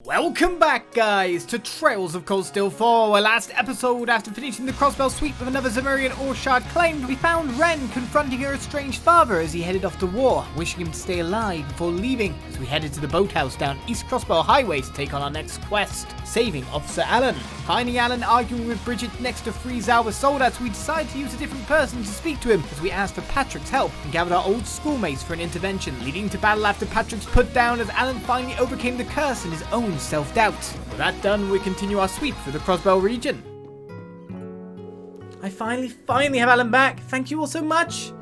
Welcome back, guys, to Trails of Cold Steel 4, where last episode, after finishing the Crossbell sweep with another Zemurian Orshard claimed, we found Rean confronting her estranged father as he headed off to war, wishing him to stay alive before leaving, as we headed to the boathouse down East Crossbell Highway to take on our next quest, saving Officer Alan. Finding Alan arguing with Bridget next to freeze our soldats, we decided to use a different person to speak to him, as we asked for Patrick's help and gathered our old schoolmates for an intervention, leading to battle after Patrick's put down as Alan finally overcame the curse in his own self-doubt. With that done, we continue our sweep through the Crossbell region. I finally have Alan back. Thank you all so much.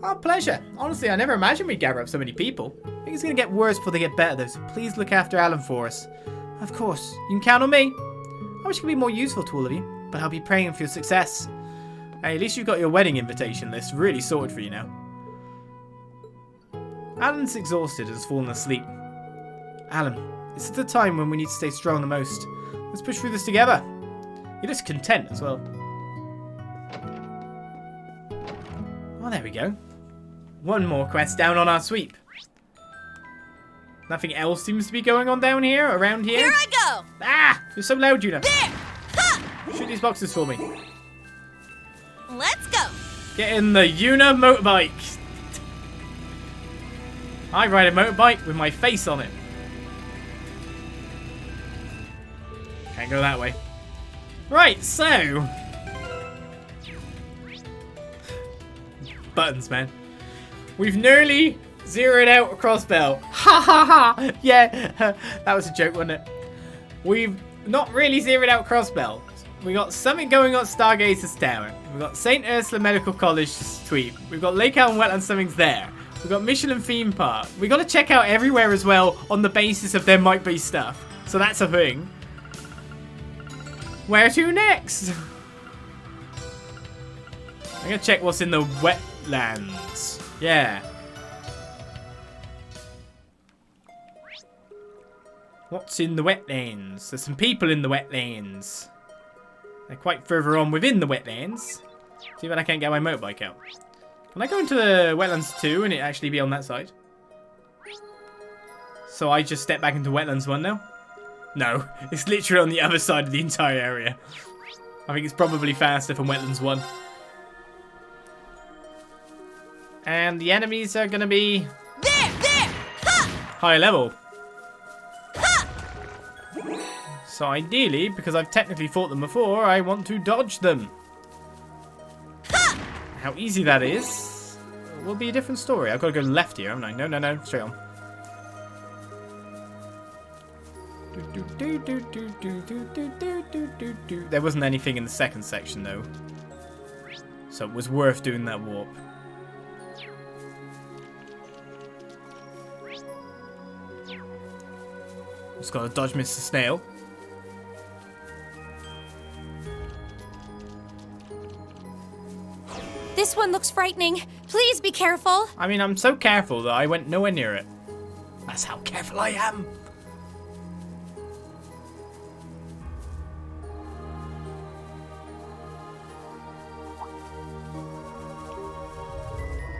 Our pleasure. Honestly, I never imagined we'd gather up so many people. I think it's going to get worse before they get better though, so please look after Alan for us. Of course, you can count on me. I wish I could be more useful to all of you, but I'll be praying for your success. Hey, at least you've got your wedding invitation list really sorted for you now. Alan's exhausted and has fallen asleep. Alan, this is the time when we need to stay strong the most. Let's push through this together. You're just content as well. Oh, there we go. One more quest down on our sweep. Nothing else seems to be going on down here, around here. Here I go! Ah! You're so loud, Juna. There! Ha! Shoot these boxes for me. Let's go! Get in the Una motorbike. I ride a motorbike with my face on it. Can't go that way. Right, so. Buttons, man. We've nearly zeroed out a Crossbell. Ha ha ha! Yeah, that was a joke, wasn't it? We've not really zeroed out Crossbell. We got something going on at Stargazer's Tower. We've got St Ursula Medical College sweep. We've got Lake Allen Wetland, something's there. We've got Mishelam Theme Park. We've got to check out everywhere as well on the basis of there might be stuff. So that's a thing. Where to next? I'm going to check what's in the wetlands. Yeah. What's in the wetlands? There's some people in the wetlands. They're quite further on within the wetlands. See if I can't get my motorbike out. Can I go into the wetlands 2 and it actually be on that side? So I just step back into wetlands 1 now? No, it's literally on the other side of the entire area. I think it's probably faster from wetlands 1. And the enemies are going to be There! Ha! higher level. Ha! So ideally, because I've technically fought them before, I want to dodge them. Ha! How easy that is will be a different story. I've got to go left here, haven't I? No, straight on. There wasn't anything in the second section though, so it was worth doing that warp. Just got to dodge Mr. Snail. This one looks frightening. Please be careful. I mean, I'm so careful that I went nowhere near it. That's how careful I am.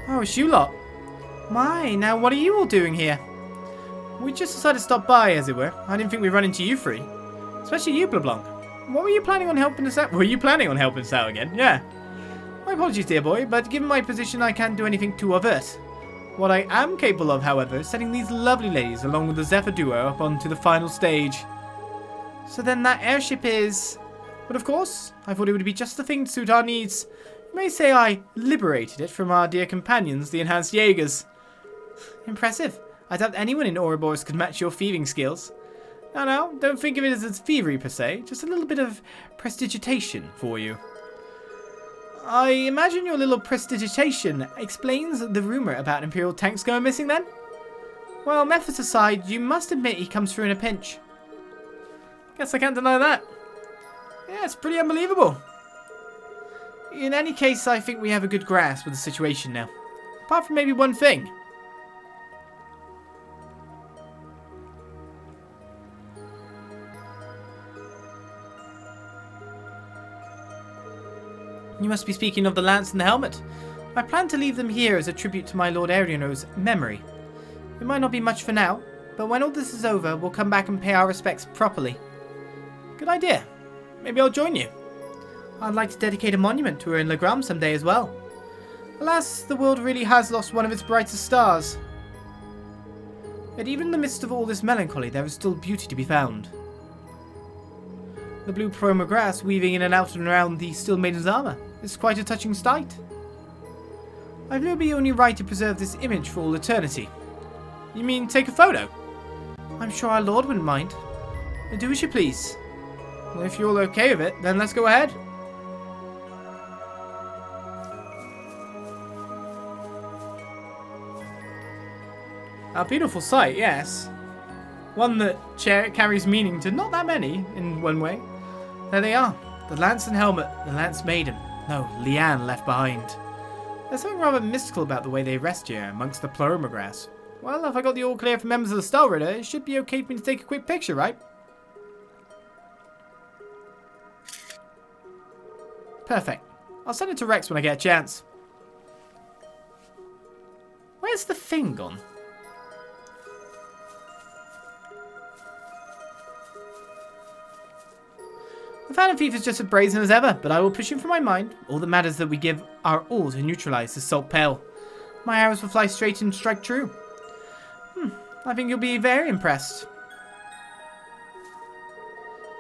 Oh, it's you lot. My, now what are you all doing here? We just decided to stop by, as it were. I didn't think we'd run into you three. Especially you, LeBlanc. What were you planning on helping us out? Were you planning on helping us out again? Yeah. My apologies, dear boy, but given my position, I can't do anything to avert. What I am capable of, however, is setting these lovely ladies along with the Zephyr duo up onto the final stage. So then that airship is... But of course, I thought it would be just the thing to suit our needs. You may say I liberated it from our dear companions, the Enhanced Jaegers. Impressive. I doubt anyone in Ouroboros could match your thieving skills. No, don't think of it as thievery per se, just a little bit of prestidigitation for you. I imagine your little prestidigitation explains the rumour about Imperial tanks going missing then? Well, methods aside, you must admit he comes through in a pinch. Guess I can't deny that. Yeah, it's pretty unbelievable. In any case, I think we have a good grasp of the situation now. Apart from maybe one thing. You must be speaking of the lance and the helmet. I plan to leave them here as a tribute to my Lord Ariano's memory. It might not be much for now, but when all this is over, we'll come back and pay our respects properly. Good idea. Maybe I'll join you. I'd like to dedicate a monument to her in Legram someday as well. Alas, the world really has lost one of its brightest stars. Yet even in the midst of all this melancholy, there is still beauty to be found. The blue promo grass weaving in and out and around the still maiden's armour is quite a touching sight. I feel it would be only right to preserve this image for all eternity. You mean take a photo? I'm sure our Lord wouldn't mind. Do as you please. Well, if you're all okay with it, then let's go ahead. A beautiful sight, yes. One that carries meaning to not that many, in one way. There they are. The lance and helmet, the lance maiden. No, Rean left behind. There's something rather mystical about the way they rest here, amongst the pleroma grass. Well, if I got the all clear from members of the Star Ritter, it should be okay for me to take a quick picture, right? Perfect. I'll send it to Rex when I get a chance. Where's the thing gone? The Phantom Thief is just as brazen as ever, but I will push him from my mind. All that matters is that we give our all to neutralize this salt pale. My arrows will fly straight and strike true. I think you'll be very impressed.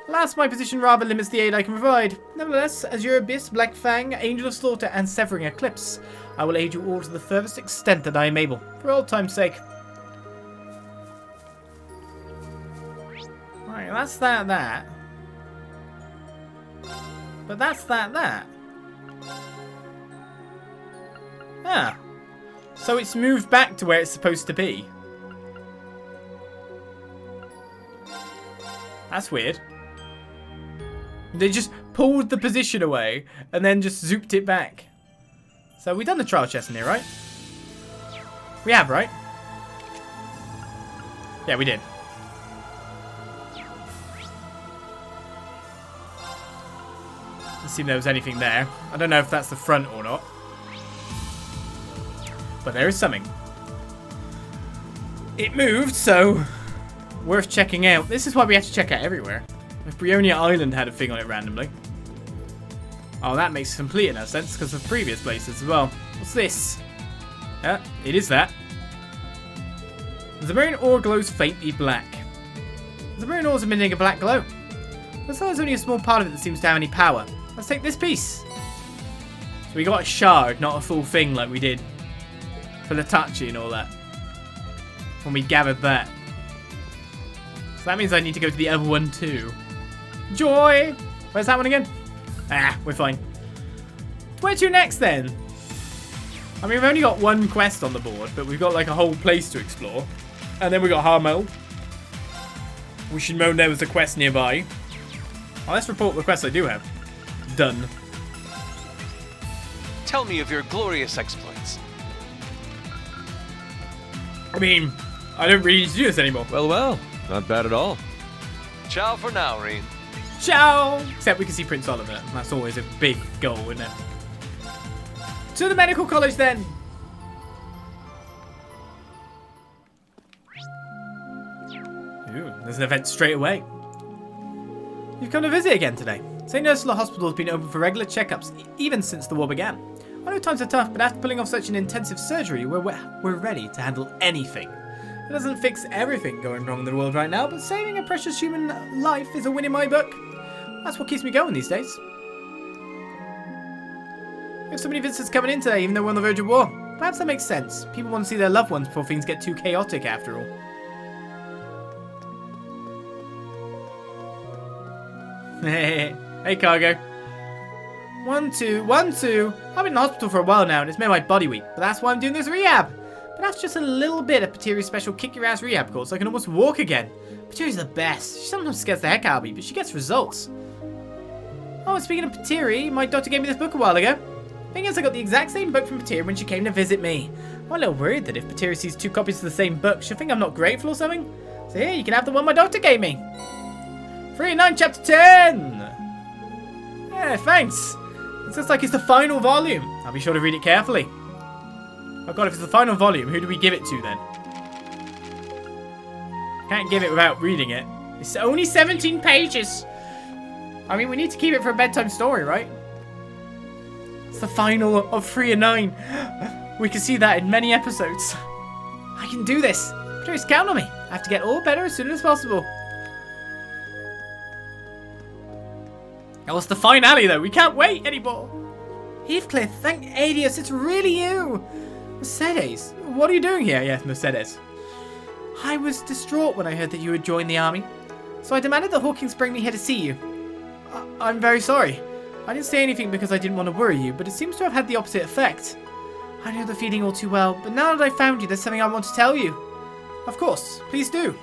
Alas, my position rather limits the aid I can provide. Nevertheless, Azure Abyss, Black Fang, Angel of Slaughter, and Severing Eclipse, I will aid you all to the furthest extent that I am able, for old time's sake. Right, that's that. But that's that. Ah. So it's moved back to where it's supposed to be. That's weird. They just pulled the position away and then just zooped it back. So we've done the trial chest in here, right? We have, right? Yeah, we did. Let's see if there was anything there. I don't know if that's the front or not. But there is something. It moved, so worth checking out. This is why we have to check out everywhere. If Erebonia Island had a thing on it randomly. Oh, that makes complete enough sense because of previous places as well. What's this? Yeah, it is that. The Zamoran ore glows faintly black. The Zamoran ore is emitting a black glow. But there's only a small part of it that seems to have any power. Let's take this piece. So we got a shard, not a full thing like we did for the touchy and all that. When we gathered that. So that means I need to go to the other one too. Joy! Where's that one again? Ah, we're fine. Where to next then? I mean, we've only got one quest on the board, but we've got like a whole place to explore. And then we got Harmel. We should know there was a quest nearby. Oh, let's report the quest I do have. Done. Tell me of your glorious exploits. I mean, I don't really need to do this anymore. Well, not bad at all. Ciao for now, Rean. Ciao! Except we can see Prince Oliver. That's always a big goal, isn't it? To the medical college then! Ooh, there's an event straight away. You've come to visit again today. St Ursula Hospital has been open for regular checkups even since the war began. I know times are tough, but after pulling off such an intensive surgery, we're ready to handle anything. It doesn't fix everything going wrong in the world right now, but saving a precious human life is a win in my book. That's what keeps me going these days. We have so many visitors coming in today, even though we're on the verge of war. Perhaps that makes sense. People want to see their loved ones before things get too chaotic after all. Hey, cargo. 1, 2, 1, 2. I've been in the hospital for a while now and it's made my body weak, but that's why I'm doing this rehab. But that's just a little bit of Pateri's special kick-your-ass rehab course so I can almost walk again. Pateri's the best. She sometimes scares the heck out of me, but she gets results. Oh, and speaking of Pateri, my doctor gave me this book a while ago. Thing is, I got the exact same book from Pateri when she came to visit me. I'm a little worried that if Pateri sees 2 copies of the same book, she'll think I'm not grateful or something. So here, you can have the one my doctor gave me. 3-9 chapter 10! Yeah, thanks. It looks like it's the final volume. I'll be sure to read it carefully. Oh god, if it's the final volume, who do we give it to then? Can't give it without reading it. It's only 17 pages. I mean, we need to keep it for a bedtime story, right? It's the final of 3 and 9. We can see that in many episodes. I can do this. Please count on me. I have to get all better as soon as possible. Oh, it's the finale, though. We can't wait anymore. Heathcliff, thank Adius. It's really you. Mercedes, what are you doing here? Yes, Mercedes. I was distraught when I heard that you had joined the army. So I demanded that Hawkins bring me here to see you. I'm very sorry. I didn't say anything because I didn't want to worry you, but it seems to have had the opposite effect. I know the feeling all too well, but now that I found you, there's something I want to tell you. Of course, please do.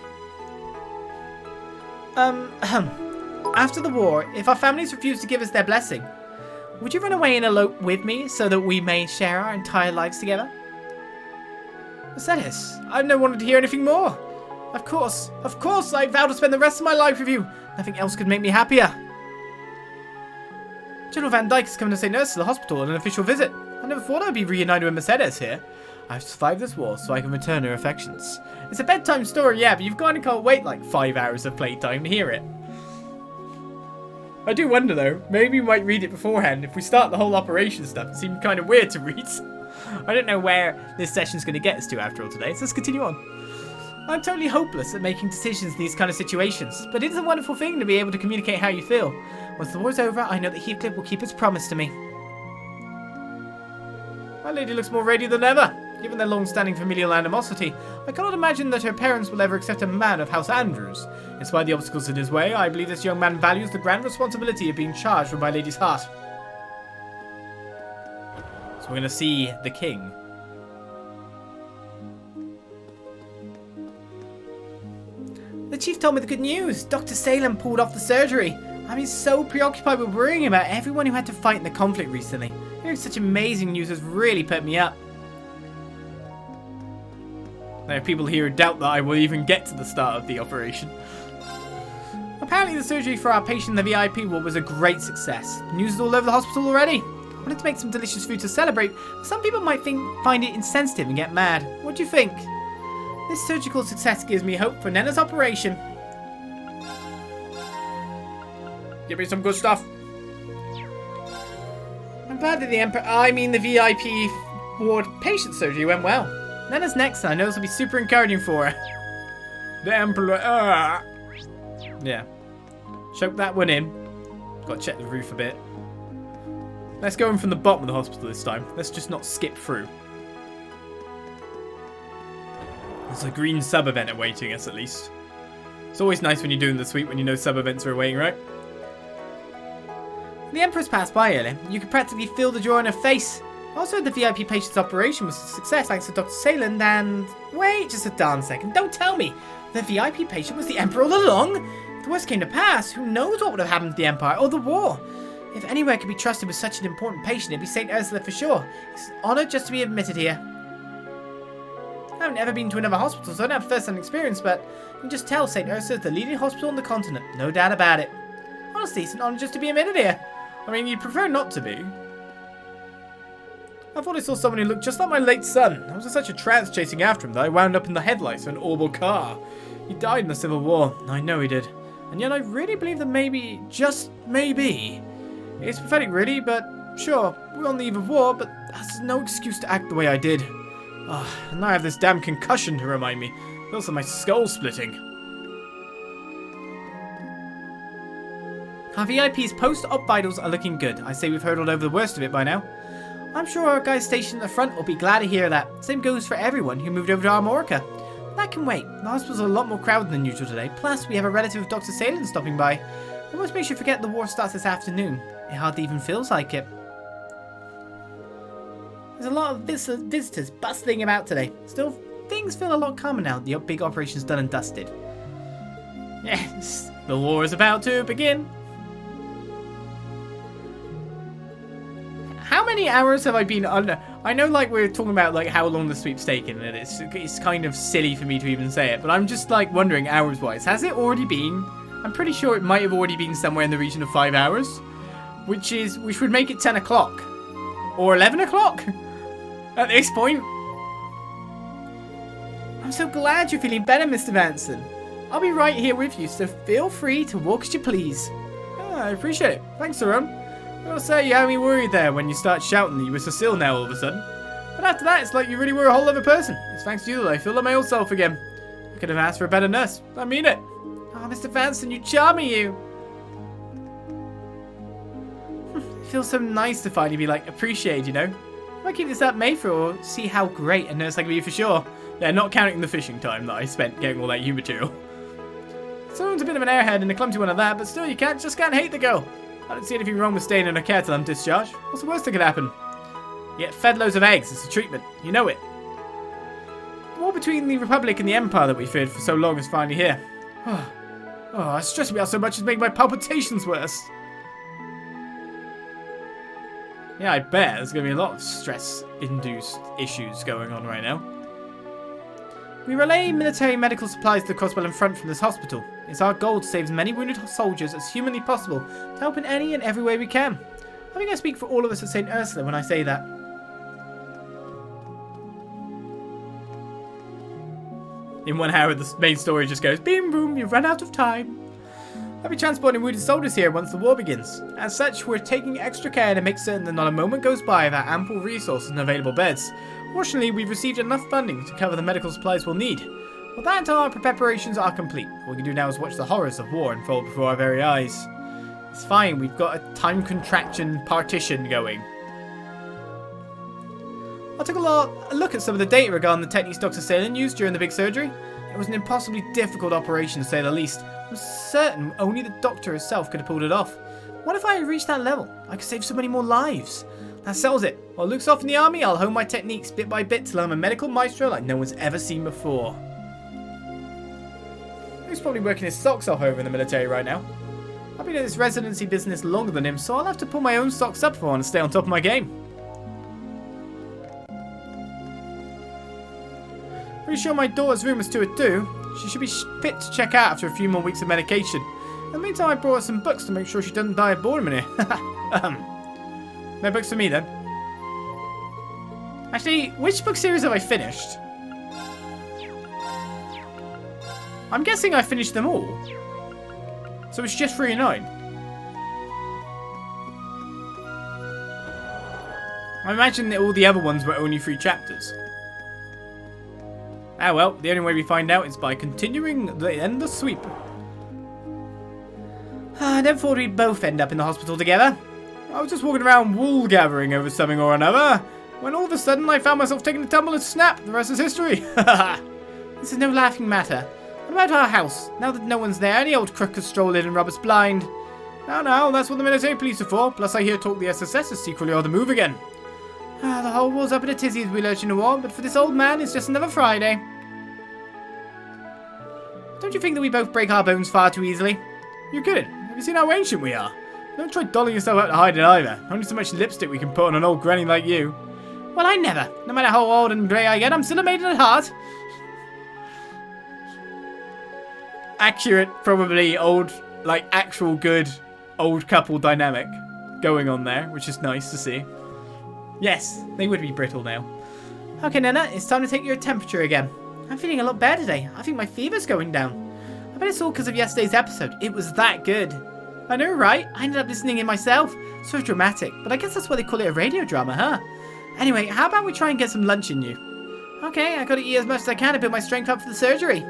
After the war, if our families refuse to give us their blessing, would you run away and elope with me so that we may share our entire lives together? Mercedes, I've never wanted to hear anything more. Of course, I vow to spend the rest of my life with you. Nothing else could make me happier. General Van Dyke is coming to St Ursula Hospital on an official visit. I never thought I'd be reunited with Mercedes here. I've survived this war so I can return her affections. It's a bedtime story, yeah, but you've kind of can't wait like 5 hours of playtime to hear it. I do wonder though, maybe we might read it beforehand. If we start the whole operation stuff, it seemed kind of weird to read. I don't know where this session's going to get us to after all today, so let's continue on. I'm totally hopeless at making decisions in these kind of situations, but it is a wonderful thing to be able to communicate how you feel. Once the war's over, I know that Heathcliff will keep his promise to me. My lady looks more radiant than ever. Given their long-standing familial animosity, I cannot imagine that her parents will ever accept a man of House Andrews. In spite of the obstacles in his way, I believe this young man values the grand responsibility of being charged with my lady's heart. So we're going to see the king. The chief told me the good news. Dr. Salem pulled off the surgery. I mean, so preoccupied with worrying about everyone who had to fight in the conflict recently. Hearing such amazing news has really put me up. There are people here who doubt that I will even get to the start of the operation. Apparently the surgery for our patient in the VIP ward was a great success. News is all over the hospital already. I wanted to make some delicious food to celebrate, but some people might find it insensitive and get mad. What do you think? This surgical success gives me hope for Nena's operation. Give me some good stuff. I'm glad that the VIP ward patient surgery went well. Nena's next, and I know this will be super encouraging for her. The Emperor. Yeah. Choke that one in. Got to check the roof a bit. Let's go in from the bottom of the hospital this time. Let's just not skip through. There's a green sub-event awaiting us, at least. It's always nice when you're doing the sweep when you know sub-events are awaiting, right? The Emperor's passed by earlier. You could practically feel the joy on her face. Also, the VIP patient's operation was a success thanks to Dr. Salem and... Wait just a darn second. Don't tell me. The VIP patient was the Emperor all along? If the worst came to pass, who knows what would have happened to the Empire or the war? If anywhere could be trusted with such an important patient, it'd be St. Ursula for sure. It's an honour just to be admitted here. I haven't ever been to another hospital, so I don't have first-hand experience, but you can just tell St. Ursula is the leading hospital on the continent. No doubt about it. Honestly, it's an honour just to be admitted here. I mean, you'd prefer not to be. I thought I saw someone who looked just like my late son. I was in such a trance chasing after him that I wound up in the headlights of an orbital car. He died in the Civil War. I know he did. And yet I really believe that maybe, just maybe, it's pathetic really, but sure, we're on the eve of war, but that's no excuse to act the way I did. And now I have this damn concussion to remind me. Also my skull splitting. Our VIP's post-op vitals are looking good. I say we've heard all over the worst of it by now. I'm sure our guys stationed at the front will be glad to hear that. Same goes for everyone who moved over to Armorica. That can wait. The hospital's a lot more crowded than usual today. Plus, we have a relative of Dr. Salem stopping by. Almost makes you forget the war starts this afternoon. It hardly even feels like it. There's a lot of visitors bustling about today. Still, things feel a lot calmer now. The big operation's done and dusted. Yes, the war is about to begin. How many hours have I been under? I know, like, we're talking about, like, how long the sweep's taken, and it's kind of silly for me to even say it, but I'm just, like, wondering, hours-wise. Has it already been? I'm pretty sure it might have already been somewhere in the region of 5 hours, which would make it 10 o'clock. Or 11 o'clock? At this point. I'm so glad you're feeling better, Mr. Vanson. I'll be right here with you, so feel free to walk as you please. I appreciate it. Thanks, Aaron. I gotta say, you had me worried there when you start shouting that you were Cecile now all of a sudden. But after that, it's like you really were a whole other person. It's thanks to you that I feel like my old self again. I could have asked for a better nurse. I mean it. Oh, Mr. Vanston, you charming you. It feels so nice to finally be, like, appreciated, you know? If I keep this up, Mayfair will see how great a nurse I can be for sure. Yeah, not counting the fishing time that I spent getting all that U material. Someone's a bit of an airhead and a clumsy one at that, but still, you just can't hate the girl. I don't see anything wrong with staying in her care till I'm discharged. What's the worst that could happen? You get fed loads of eggs. It's a treatment. You know it. The war between the Republic and the Empire that we feared for so long is finally here. Oh, it's stressing me out so much it's making my palpitations worse. Yeah, I bet there's going to be a lot of stress-induced issues going on right now. We relay military medical supplies to the Crossbell front from this hospital. It's our goal to save as many wounded soldiers as humanly possible, to help in any and every way we can. I think I speak for all of us at St Ursula when I say that. In 1 hour, the main story just goes, beam boom, you've run out of time. I'll be transporting wounded soldiers here once the war begins. As such, we're taking extra care to make certain that not a moment goes by without ample resources and available beds. Fortunately, we've received enough funding to cover the medical supplies we'll need. With that, our preparations are complete. All we can do now is watch the horrors of war unfold before our very eyes. It's fine, we've got a time contraction partition going. I took a look at some of the data regarding the techniques Dr. Salin used during the big surgery. It was an impossibly difficult operation, to say the least. I'm certain only the doctor herself could have pulled it off. What if I had reached that level? I could save so many more lives. That settles it. While Luke's off in the army, I'll hone my techniques bit by bit till I'm a medical maestro like no one's ever seen before. Luke's probably working his socks off over in the military right now. I've been in this residency business longer than him, so I'll have to pull my own socks up if I want to stay on top of my game. Pretty sure my daughter's room was to it too. She should be fit to check out after a few more weeks of medication. In the meantime, I brought her some books to make sure she doesn't die of boredom in here. No books for me then. Actually, which book series have I finished? I'm guessing I finished them all. So it's just 3 and 9. I imagine that all the other ones were only 3 chapters. Ah well, the only way we find out is by continuing the endless sweep. I never thought we'd both end up in the hospital together. I was just walking around wool gathering over something or another, when all of a sudden I found myself taking a tumble and snap. The rest is history. This is no laughing matter. What about our house? Now that no one's there, any old crook could stroll in and rub us blind. No, that's what the military police are for. Plus I hear talk the SSS is secretly on the move again. The whole world's up in a tizzy as we lurch into war, but for this old man, it's just another Friday. Don't you think that we both break our bones far too easily? You're good. Have you seen how ancient we are? Don't try dolling yourself out to hide it either. Only so much lipstick we can put on an old granny like you. Well, I never. No matter how old and grey I get, I'm still a maiden at heart. Accurate, probably old, like actual good old couple dynamic going on there, which is nice to see. Yes, they would be brittle now. Okay, Nana, it's time to take your temperature again. I'm feeling a lot better today. I think my fever's going down. I bet it's all because of yesterday's episode. It was that good. I know, right? I ended up listening in myself. So dramatic, but I guess that's why they call it a radio drama, huh? Anyway, how about we try and get some lunch in you? Okay, I gotta eat as much as I can to build my strength up for the surgery.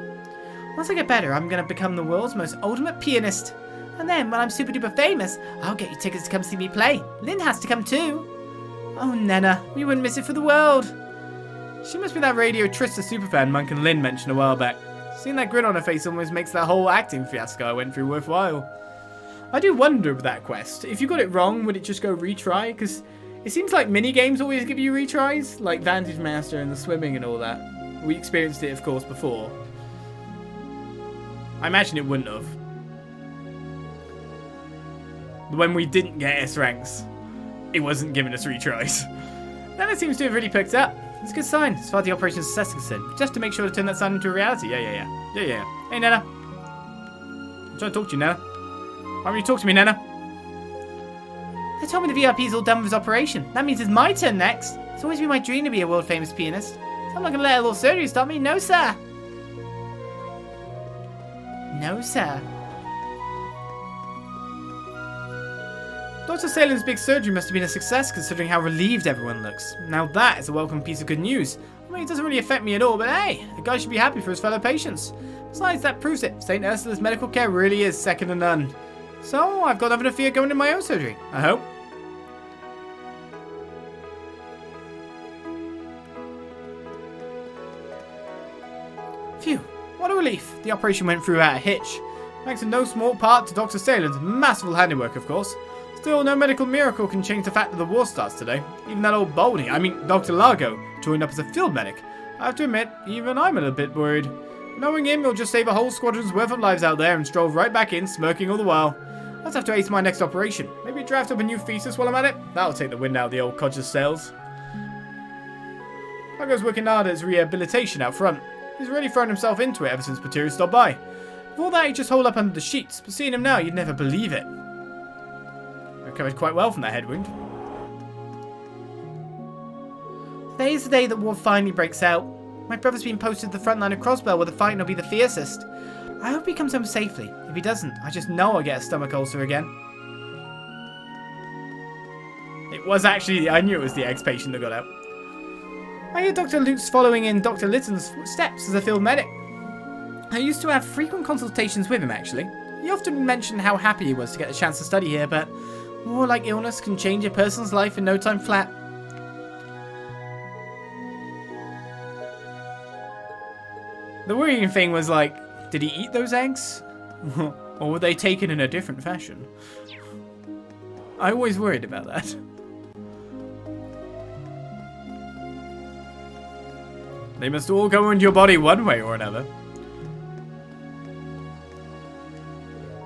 Once I get better, I'm gonna become the world's most ultimate pianist. And then, when I'm super duper famous, I'll get you tickets to come see me play. Lynn has to come too. Oh, Nana, we wouldn't miss it for the world. She must be that Radio Trista superfan Monk and Lynn mentioned a while back. Seeing that grin on her face almost makes that whole acting fiasco I went through worthwhile. I do wonder with that quest, if you got it wrong, would it just go retry? Because it seems like mini-games always give you retries, like Vantage Master and the swimming and all that. We experienced it, of course, before. I imagine it wouldn't have. When we didn't get S ranks, it wasn't giving us retries. Now it seems to have really picked up. It's a good sign, as far as the operation's success is concerned. Just to make sure to turn that sign into a reality. Yeah. Hey, Nana. I'm trying to talk to you, Nana. Why won't you talk to me, Nana? They told me the VIP's all done with his operation. That means it's my turn next. It's always been my dream to be a world-famous pianist. So I'm not going to let a little surgery stop me. No, sir. No, sir. Dr. Salem's big surgery must have been a success considering how relieved everyone looks. Now that is a welcome piece of good news. I mean, it doesn't really affect me at all, but hey, the guy should be happy for his fellow patients. Besides, that proves it. St Ursula's medical care really is second to none. So, I've got nothing to fear going to my own surgery, I hope. Phew, what a relief. The operation went through without a hitch. Thanks in no small part to Dr. Salem's masterful handiwork, of course. Still, no medical miracle can change the fact that the war starts today. Even that old Baldy, Dr. Largo, joined up as a field medic. I have to admit, even I'm a little bit worried. Knowing him, he'll just save a whole squadron's worth of lives out there and stroll right back in, smirking all the while. I'll just have to ace my next operation. Maybe draft up a new thesis while I'm at it? That'll take the wind out of the old codger's sails. Largo's working hard at his rehabilitation out front. He's really thrown himself into it ever since Pateria stopped by. Before that, he'd just hold up under the sheets, but seeing him now, you'd never believe it. Recovered quite well from that head wound. Today is the day that war finally breaks out. My brother's been posted to the front line of Crossbell where the fighting will be the fiercest. I hope he comes home safely. If he doesn't, I just know I'll get a stomach ulcer again. It was actually, I knew it was the ex-patient that got out. I hear Dr. Luke's following in Dr. Litton's footsteps as a field medic. I used to have frequent consultations with him, actually. He often mentioned how happy he was to get the chance to study here, but war like illness can change a person's life in no time flat. The worrying thing was like, did he eat those eggs? Or were they taken in a different fashion? I always worried about that. They must all go into your body one way or another.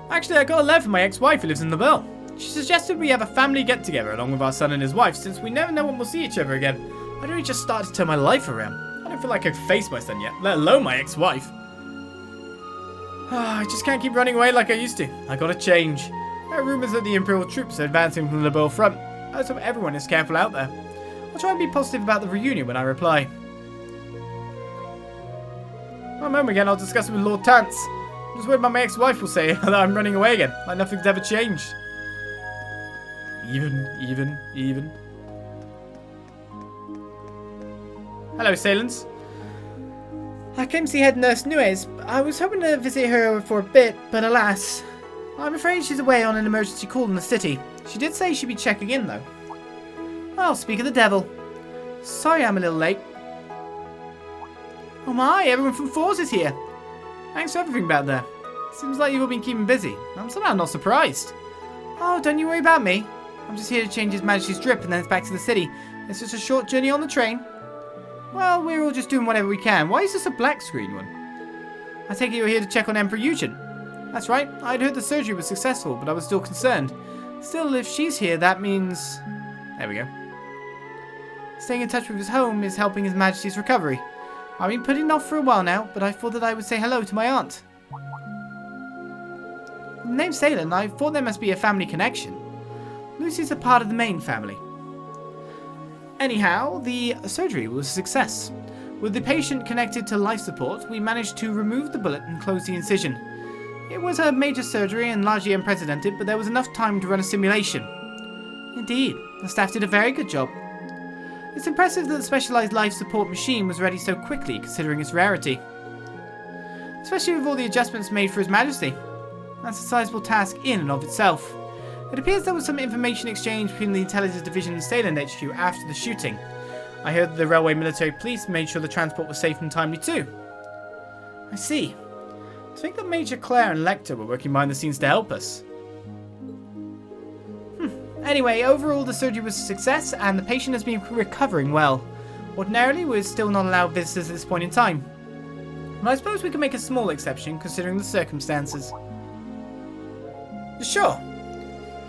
Actually, I got a letter from my ex-wife who lives in the Bell. She suggested we have a family get-together along with our son and his wife, since we never know when we'll see each other again. I'd really just started to turn my life around. I don't feel like I've faced my son yet, let alone my ex-wife. I just can't keep running away like I used to. I gotta change. There are rumours that the Imperial troops are advancing from the Bell front. I just hope everyone is careful out there. I'll try and be positive about the reunion when I reply. When I'm home again, I'll discuss it with Lord Tance. I'm just worried my ex-wife will say that I'm running away again, like nothing's ever changed. Even. Hello, Salens. I came to see head nurse Nuez. I was hoping to visit her for a bit, but alas, I'm afraid she's away on an emergency call in the city. She did say she'd be checking in, though. Well, speak of the devil. Sorry I'm a little late. Oh my, everyone from Fours is here. Thanks for everything back there. Seems like you've all been keeping busy. I'm somehow not surprised. Oh, don't you worry about me. I'm just here to change His Majesty's drip and then it's back to the city. It's just a short journey on the train. Well, we're all just doing whatever we can. Why is this a black screen one? I take it you're here to check on Emperor Eugen. That's right. I'd heard the surgery was successful, but I was still concerned. Still, if she's here, that means... There we go. Staying in touch with his home is helping His Majesty's recovery. I've been putting it off for a while now, but I thought that I would say hello to my aunt. The name Salen, I thought there must be a family connection. Lucy's a part of the main family. Anyhow, the surgery was a success. With the patient connected to life support, we managed to remove the bullet and close the incision. It was a major surgery and largely unprecedented, but there was enough time to run a simulation. Indeed, the staff did a very good job. It's impressive that the specialised life support machine was ready so quickly, considering its rarity. Especially with all the adjustments made for His Majesty. That's a sizable task in and of itself. It appears there was some information exchange between the Intelligence Division and Salem HQ after the shooting. I heard that the Railway Military Police made sure the transport was safe and timely too. I see. I think that Major Claire and Lecter were working behind the scenes to help us. Anyway, overall the surgery was a success and the patient has been recovering well. Ordinarily, we'd still not allow visitors at this point in time. But I suppose we can make a small exception considering the circumstances. Sure.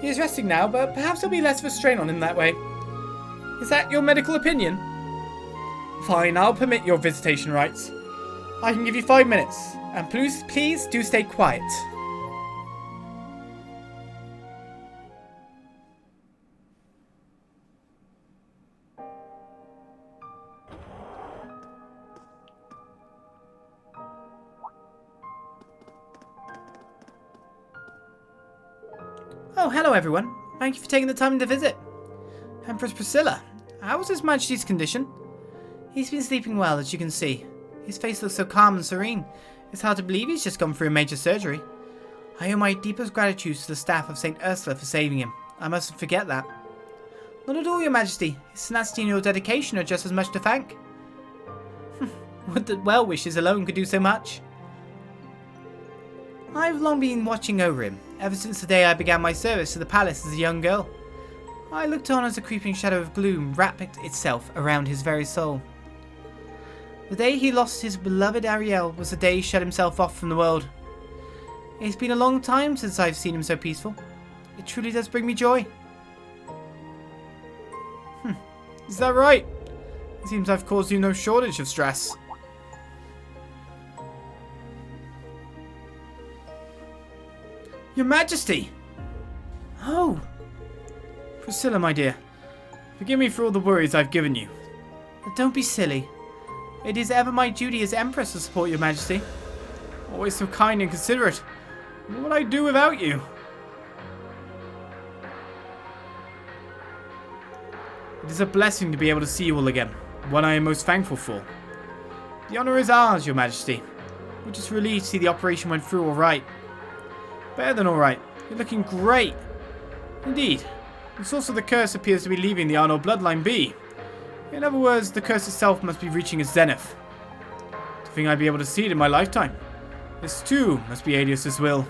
He is resting now, but perhaps there'll be less of a strain on him that way. Is that your medical opinion? Fine, I'll permit your visitation rights. I can give you 5 minutes, and please do stay quiet. Oh, hello everyone. Thank you for taking the time to visit. Empress Priscilla, how is His Majesty's condition? He's been sleeping well, as you can see. His face looks so calm and serene. It's hard to believe he's just gone through a major surgery. I owe my deepest gratitude to the staff of St Ursula for saving him. I mustn't forget that. Not at all, Your Majesty. His tenacity and your dedication are just as much to thank. Would that well wishes alone could do so much. I've long been watching over him, ever since the day I began my service to the palace as a young girl. I looked on as a creeping shadow of gloom wrapped itself around his very soul. The day he lost his beloved Ariel was the day he shut himself off from the world. It's been a long time since I've seen him so peaceful. It truly does bring me joy. Is that right? It seems I've caused you no shortage of stress. Your Majesty! Oh! Priscilla, my dear. Forgive me for all the worries I've given you. But don't be silly. It is ever my duty as Empress to support Your Majesty. Always so kind and considerate. What would I do without you? It is a blessing to be able to see you all again. One I am most thankful for. The honour is ours, Your Majesty. We're just relieved to see the operation went through alright. Better than alright. You're looking great. Indeed. The source of the curse appears to be leaving the Arnold bloodline be. In other words, the curse itself must be reaching its zenith. To think I'd be able to see it in my lifetime. This too must be Adius's will.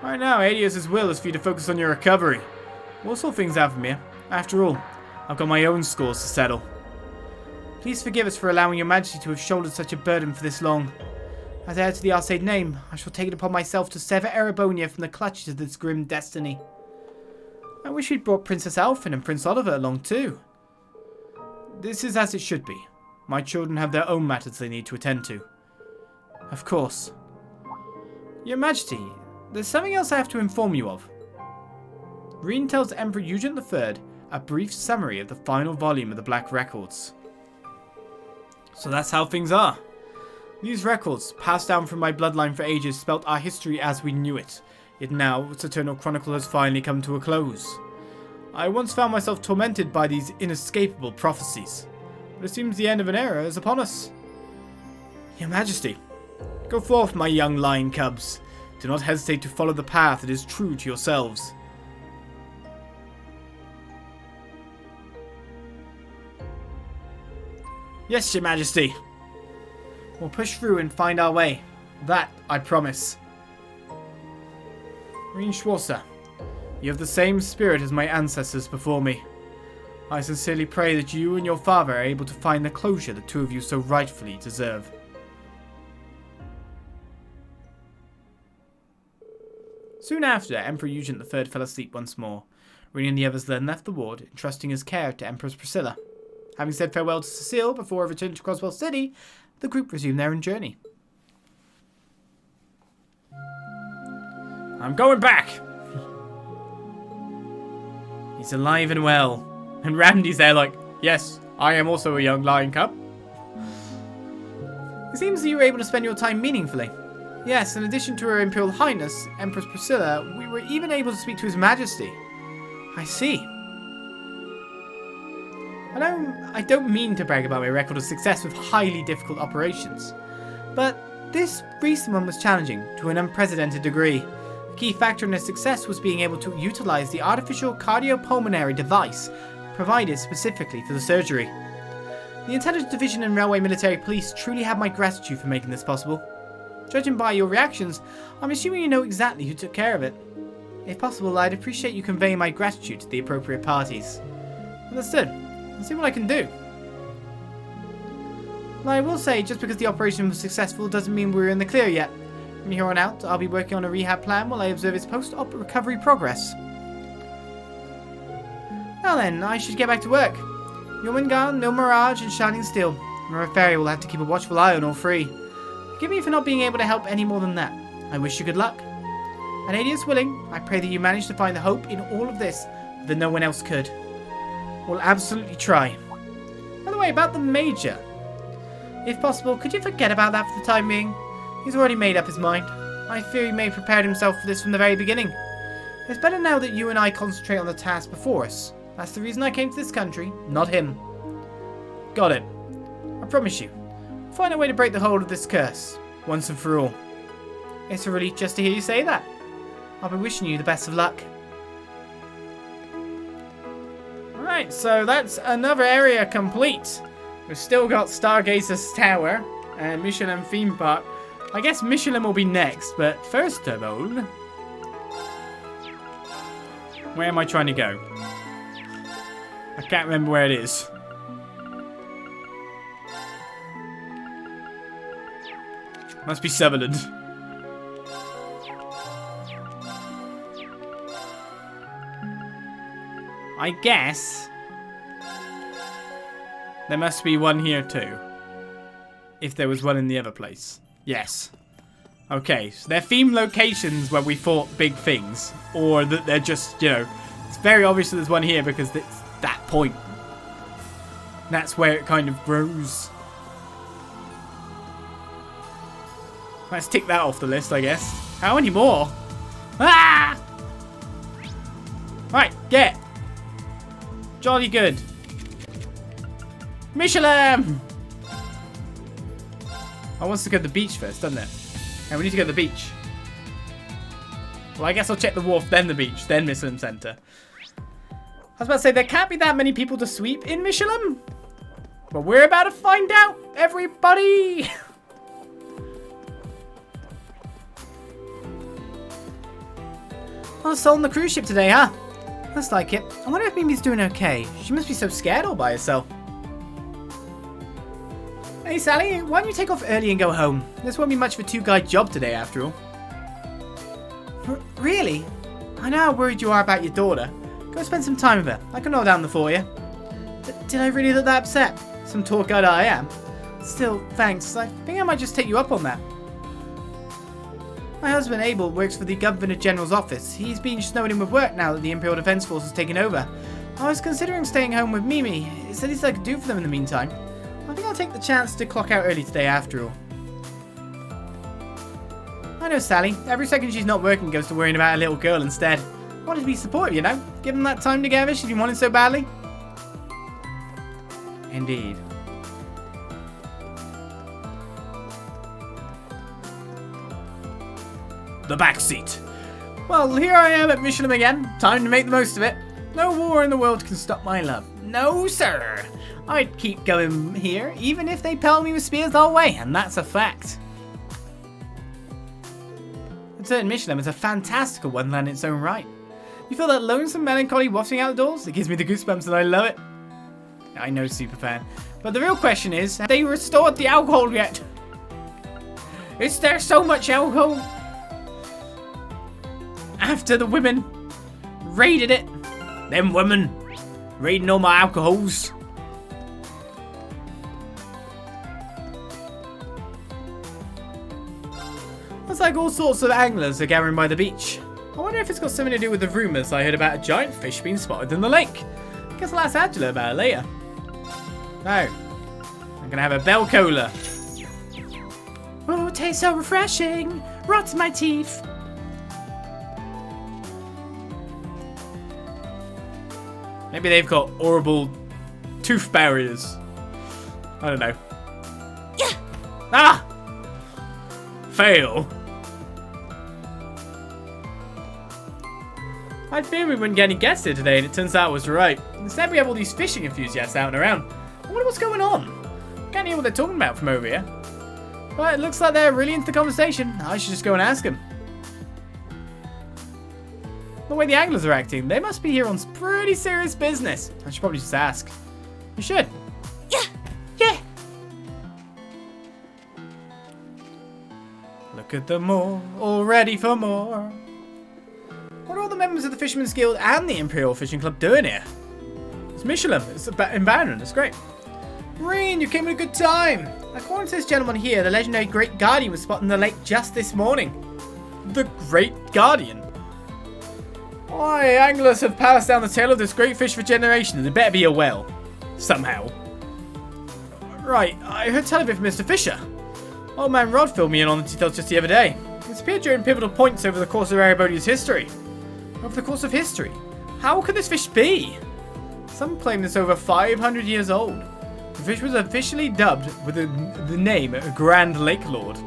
Right now, Adius's will is for you to focus on your recovery. We'll sort things out from here. After all, I've got my own scores to settle. Please forgive us for allowing Your Majesty to have shouldered such a burden for this long. As heir to the Arcade name, I shall take it upon myself to sever Erebonia from the clutches of this grim destiny. I wish we'd brought Princess Alphen and Prince Oliver along too. This is as it should be. My children have their own matters they need to attend to. Of course. Your Majesty, there's something else I have to inform you of. Rean tells Emperor Eugene III a brief summary of the final volume of the Black Records. So that's how things are. These records, passed down from my bloodline for ages, spelt our history as we knew it. Yet now, its eternal chronicle has finally come to a close. I once found myself tormented by these inescapable prophecies, but it seems the end of an era is upon us. Your Majesty, go forth, my young lion cubs. Do not hesitate to follow the path that is true to yourselves. Yes, Your Majesty. We'll push through and find our way. That I promise. Rean Schwarzer, you have the same spirit as my ancestors before me. I sincerely pray that you and your father are able to find the closure the two of you so rightfully deserve. Soon after, Emperor Eugene III fell asleep once more. Rean and the others then left the ward, entrusting his care to Empress Priscilla. Having said farewell to Cecile before returning to Crossbell City, the group resumed their own journey. I'm going back! He's alive and well. And Randy's there like, yes, I am also a young lion cub. It seems that you were able to spend your time meaningfully. Yes, in addition to Her Imperial Highness, Empress Priscilla, we were even able to speak to His Majesty. I see. I don't mean to brag about my record of success with highly difficult operations, but this recent one was challenging to an unprecedented degree. A key factor in its success was being able to utilize the artificial cardiopulmonary device provided specifically for the surgery. The Intelligence Division and Railway Military Police truly have my gratitude for making this possible. Judging by your reactions, I'm assuming you know exactly who took care of it. If possible, I'd appreciate you conveying my gratitude to the appropriate parties. Understood. I'll see what I can do. Now, I will say, just because the operation was successful doesn't mean we're in the clear yet. From here on out, I'll be working on a rehab plan while I observe its post-op recovery progress. Now then, I should get back to work. Yomengar, No Mirage, and Shining Steel. Maraferi will have to keep a watchful eye on all three. Forgive me for not being able to help any more than that. I wish you good luck. And Adius willing, I pray that you manage to find the hope in all of this that no one else could. We'll absolutely try. By the way, about the Major. If possible, could you forget about that for the time being? He's already made up his mind. I fear he may have prepared himself for this from the very beginning. It's better now that you and I concentrate on the task before us. That's the reason I came to this country, not him. Got it. I promise you. We'll find a way to break the hold of this curse, once and for all. It's a relief just to hear you say that. I'll be wishing you the best of luck. Alright, so that's another area complete. We've still got Stargazer's Tower and Mishelam Theme Park. I guess Mishelam will be next, but first of all... Where am I trying to go? I can't remember where it is. Must be Sutherland. I guess there must be one here too. If there was one in the other place. Yes. Okay, so they're themed locations where we fought big things. Or that they're just, you know, it's very obvious that there's one here because it's that point. That's where it kind of grows. Let's tick that off the list, I guess. How many more? Ah! Right, get. Jolly good. Mishelam! I want to go to the beach first, doesn't it? And we need to go to the beach. Well, I guess I'll check the wharf, then the beach, then Mishelam Center. I was about to say, there can't be that many people to sweep in Mishelam. But we're about to find out, everybody! Oh, sold on the cruise ship today, huh? Looks like it. I wonder if Mimi's doing okay. She must be so scared all by herself. Hey, Sally, why don't you take off early and go home? This won't be much of a two-guy job today, after all. Really? I know how worried you are about your daughter. Go spend some time with her. I can hold down the for you. Did I really look that upset? Some tour guide I am. Still, thanks. I think I might just take you up on that. My husband Abel works for the Governor General's office. He's been snowed in with work now that the Imperial Defense Force has taken over. I was considering staying home with Mimi. It's the least I could do for them in the meantime. I think I'll take the chance to clock out early today after all. I know Sally. Every second she's not working goes to worrying about a little girl instead. I wanted to be supportive, you know? Give them that time together she's been wanting so badly. Indeed. The back seat. Well, here I am at Mishelam again. Time to make the most of it. No war in the world can stop my love. No, sir. I'd keep going here, even if they pelt me with spears all the way, and that's a fact. A certain Mishelam is a fantastical wonderland in its own right. You feel that lonesome melancholy wafting out the doors? It gives me the goosebumps and I love it. I know, superfan. But the real question is, have they restored the alcohol yet? Is there so much alcohol? After the women raided it. Them women raiding all my alcohols. Looks like all sorts of anglers are gathering by the beach. I wonder if it's got something to do with the rumours I heard about a giant fish being spotted in the lake. Guess I'll ask Angela about it later. No. I'm gonna have a bell cola. Oh, it tastes so refreshing. Rots my teeth. Maybe they've got horrible tooth barriers. I don't know. Yeah. Ah! Fail. I feared we wouldn't get any guests here today, and it turns out I was right. Instead, we have all these fishing enthusiasts out and around. I wonder what's going on. Can't hear what they're talking about from over here. But it looks like they're really into the conversation. I should just go and ask them. The way the anglers are acting, they must be here on some pretty serious business. I should probably just ask. You should. Yeah. Yeah. Look at them all ready for more. What are all the members of the Fisherman's Guild and the Imperial Fishing Club doing here? It's Mishelam. It's the environment. It's great. Rean, you came at a good time. According to this gentleman here, the legendary Great Guardian was spotted in the lake just this morning. The Great Guardian? Why, anglers have passed down the tail of this great fish for generations. It better be a whale. Somehow. Right, I heard tell of it from Mr. Fisher. Old man Rod filled me in on the details just the other day. It's appeared during pivotal points over the course of Erebonia's history. over the course of history. How could this fish be? Some claim it's over 500 years old. The fish was officially dubbed with the name Grand Lake Lord.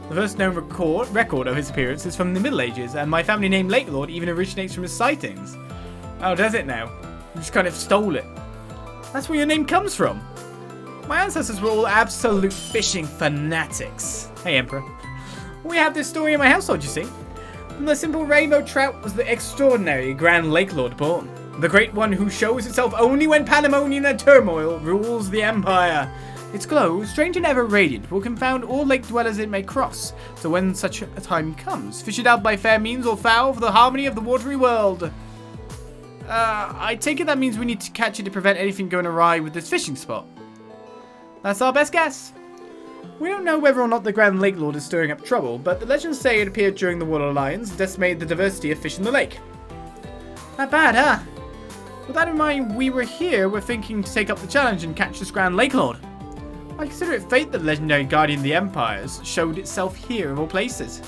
The first known record of his appearance is from the Middle Ages, and my family name Lake Lord even originates from his sightings. Oh, does it now? You just kind of stole it. That's where your name comes from. My ancestors were all absolute fishing fanatics. Hey, Emperor. We have this story in my household, you see. From the simple rainbow trout was the extraordinary Grand Lake Lord born. The great one who shows itself only when pandemonium and turmoil rules the empire. Its glow, strange and ever radiant, will confound all lake dwellers it may cross. So when such a time comes, fish it out by fair means or foul for the harmony of the watery world. I take it that means we need to catch it to prevent anything going awry with this fishing spot. That's our best guess. We don't know whether or not the Grand Lake Lord is stirring up trouble, but the legends say it appeared during the Water Lions and decimated the diversity of fish in the lake. Not bad, huh? With that in mind, we're thinking to take up the challenge and catch this Grand Lake Lord. I consider it fate that the legendary guardian of the empires showed itself here of all places.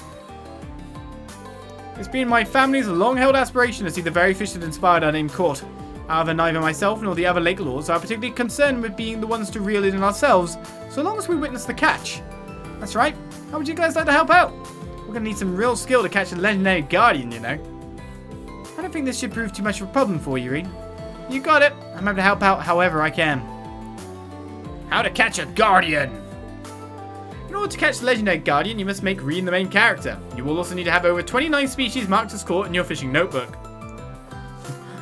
It's been my family's long-held aspiration to see the very fish that inspired our name caught. However, neither myself nor the other lake lords are particularly concerned with being the ones to reel it in ourselves, so long as we witness the catch. That's right. How would you guys like to help out? We're going to need some real skill to catch a legendary guardian, you know. I don't think this should prove too much of a problem for you, Rean. You got it. I'm happy to help out however I can. How to catch a guardian. In order to catch the legendary guardian, you must make Rean the main character. You will also need to have over 29 species marked as caught in your fishing notebook.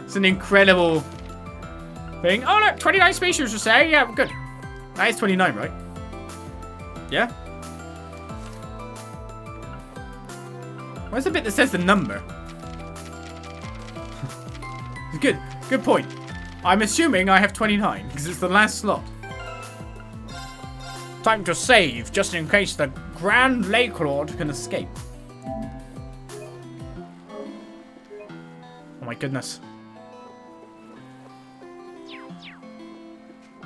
It's an incredible thing. Oh look, 29 species to say. Yeah, good. That is 29, right? Yeah? Where's the bit that says the number? Good. Good point. I'm assuming I have 29, because it's the last slot. Time to save, just in case the Grand Lake Lord can escape. Oh my goodness.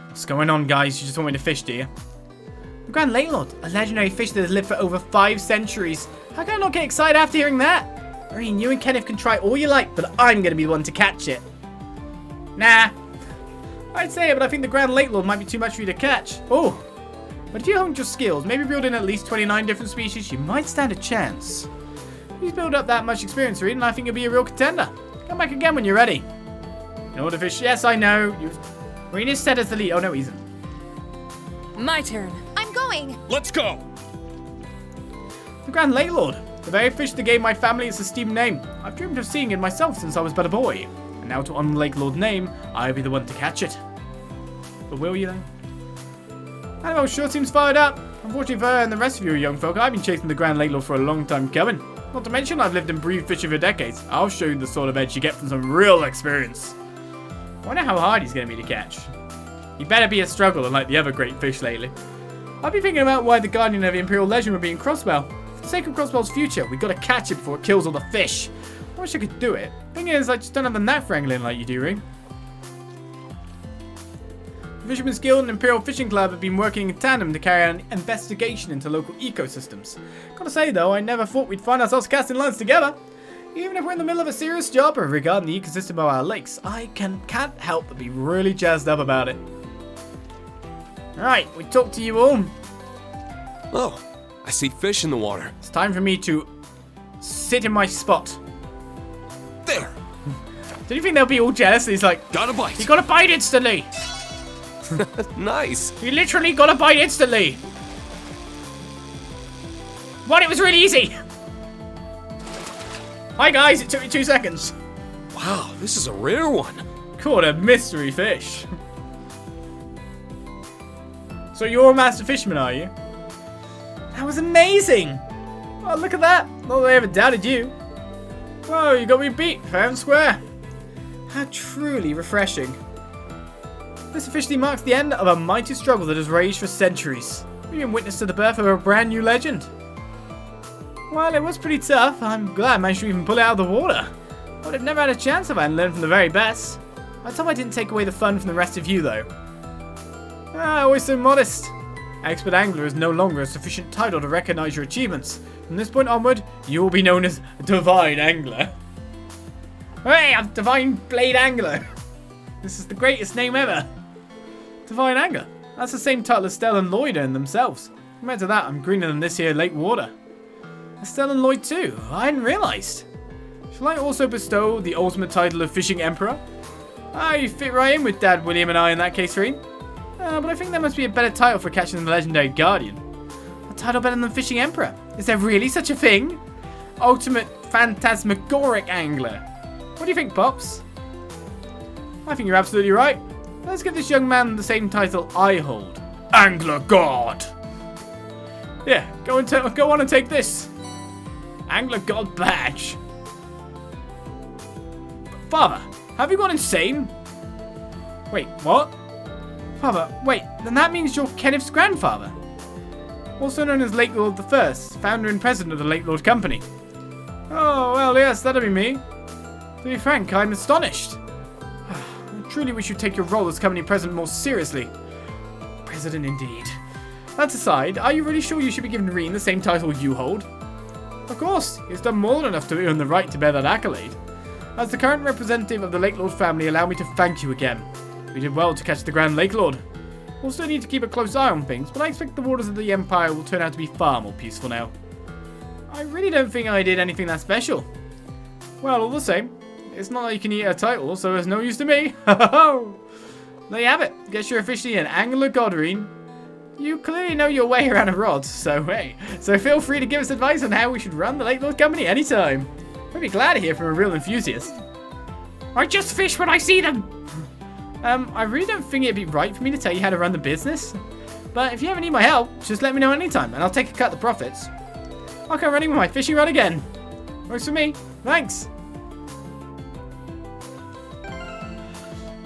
What's going on, guys? You just want me to fish, do you? The Grand Lake Lord, a legendary fish that has lived for over 5 centuries. How can I not get excited after hearing that? Rean, you and Kenneth can try all you like, but I'm going to be the one to catch it. Nah. I'd say it, but I think the Grand Lake Lord might be too much for you to catch. Oh. But if you honed your skills, maybe build in at least 29 different species, you might stand a chance. You've built up that much experience, Rean, and I think you'll be a real contender. Come back again when you're ready. In order to fish, yes, I know. Rean is set as the lead. Oh, no, he isn't. My turn. I'm going. Let's go! The Grand Lake Lord, the very fish that gave my family its esteemed name. I've dreamed of seeing it myself since I was but a boy. And now to honor the Lake Lord's name, I'll be the one to catch it. But will you, though? Annabelle sure seems fired up. Unfortunately for her and the rest of you young folk, I've been chasing the Grand Lake Lord for a long time coming. Not to mention I've lived and breathed fishing for decades. I'll show you the sort of edge you get from some real experience. I wonder how hard he's going to be to catch. He better be a struggle unlike the other great fish lately. I've been thinking about why the guardian of the Imperial Legend would be in Crossbell. For the sake of Crossbell's future, we've got to catch it before it kills all the fish. I wish I could do it. Thing is, I just don't have the knack for angling like you do, Rean. The Fisherman's Guild and Imperial Fishing Club have been working in tandem to carry out an investigation into local ecosystems. Gotta say though, I never thought we'd find ourselves casting lines together. Even if we're in the middle of a serious job regarding the ecosystem of our lakes, I can't help but be really jazzed up about it. Alright, we talked to you all. Oh, I see fish in the water. It's time for me to sit in my spot. There! Do you think they'll be all jealous? He's like, Got a bite! he got a bite instantly! Nice! He literally got a bite instantly! What? It was really easy! Hi guys, it took me 2 seconds. Wow, this is a rare one. Caught a mystery fish. So you're a master fisherman, are you? That was amazing! Oh, look at that! Not that I ever doubted you. Whoa, you got me beat, fair and square. How truly refreshing. This officially marks the end of a mighty struggle that has raged for centuries. We've been witness to the birth of a brand new legend. Well, it was pretty tough. I'm glad I managed to even pull it out of the water. I would have never had a chance if I hadn't learned from the very best. Let's hope I didn't take away the fun from the rest of you, though. Always so modest. Expert Angler is no longer a sufficient title to recognize your achievements. From this point onward, you will be known as Divine Angler. Hey, I'm Divine Blade Angler. This is the greatest name ever. Divine Angler. That's the same title as Estelle and Lloyd earned themselves. Compared to that, I'm greener than this here Lake Water. Estelle and Lloyd too. I hadn't realised. Shall I also bestow the ultimate title of Fishing Emperor? Ah, you fit right in with Dad, William and I in that case, Rean. But I think there must be a better title for catching the legendary Guardian. A title better than Fishing Emperor? Is there really such a thing? Ultimate Phantasmagoric Angler. What do you think, Pops? I think you're absolutely right. Let's give this young man the same title I hold. Angler God. Yeah, go on and take this. Angler God badge. Father, have you gone insane? Wait, what? Father, wait, then that means you're Kenneth's grandfather. Also known as Lake Lord I, founder and president of the Lake Lord Company. Oh, well, yes, that'll be me. To be frank, I'm astonished. I truly wish you'd take your role as company president more seriously. President indeed. That aside, are you really sure you should be giving Rean the same title you hold? Of course, he's done more than enough to earn the right to bear that accolade. As the current representative of the Lake Lord family, allow me to thank you again. We did well to catch the Grand Lake Lord. We'll still need to keep a close eye on things, but I expect the waters of the Empire will turn out to be far more peaceful now. I really don't think I did anything that special. Well, all the same, it's not like you can eat a title, so it's no use to me. There you have it. Guess you're officially an Angler God, Rean. You clearly know your way around a rod, so hey. So feel free to give us advice on how we should run the Lake Lord Company anytime. We'd be glad to hear from a real enthusiast. I just fish when I see them. I really don't think it'd be right for me to tell you how to run the business. But if you ever need my help, just let me know anytime, and I'll take a cut of the profits. I'll come running with my fishing rod again. Works for me. Thanks.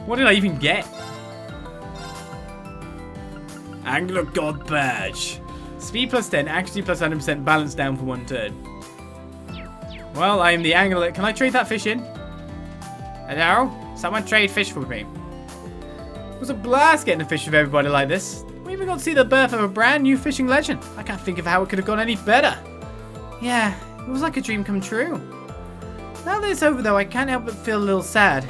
What did I even get? Angler God badge. Speed plus 10, accuracy plus 100%, balance down for 1 turn. Well, I am the angler. Can I trade that fish in? Hello? Someone trade fish for me. It was a blast getting to fish with everybody like this. We even got to see the birth of a brand new fishing legend. I can't think of how it could have gone any better. Yeah, it was like a dream come true. Now that it's over though, I can't help but feel a little sad.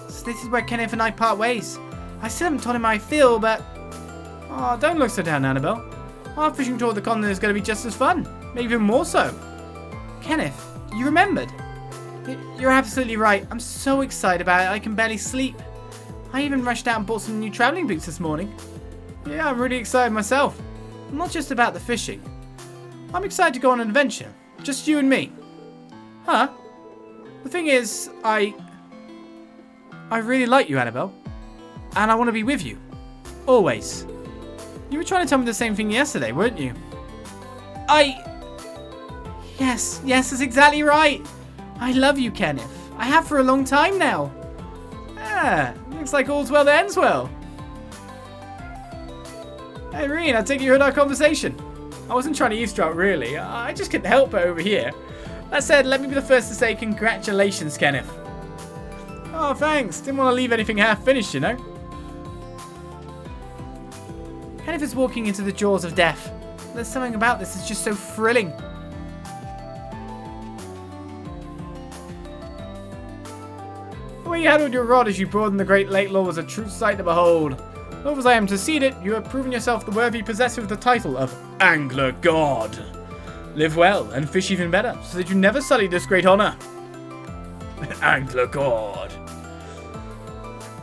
So this is where Kenneth and I part ways. I still haven't told him how I feel, but... Oh, don't look so down, Annabelle. Our fishing tour of the continent is going to be just as fun. Maybe even more so. Kenneth, you remembered. You're absolutely right. I'm so excited about it, I can barely sleep. I even rushed out and bought some new traveling boots this morning. Yeah, I'm really excited myself. Not just about the fishing. I'm excited to go on an adventure. Just you and me. Huh? The thing is, I really like you, Annabelle. And I want to be with you. Always. You were trying to tell me the same thing yesterday, weren't you? Yes, that's exactly right. I love you, Kenneth. I have for a long time now. Ah, looks like all's well that ends well. Hey, Rean, I take it you heard our conversation. I wasn't trying to eavesdrop, really. I just couldn't help it over here. That said, let me be the first to say congratulations, Kenneth. Oh, thanks. Didn't want to leave anything half-finished, you know. Kenneth is walking into the jaws of death. There's something about this that's just so thrilling. The way you handled your rod as you broadened the Great Lake Lore was a true sight to behold. Though as I am to see it, you have proven yourself the worthy possessor of the title of Angler God. Live well and fish even better, so that you never sully this great honor. Angler God.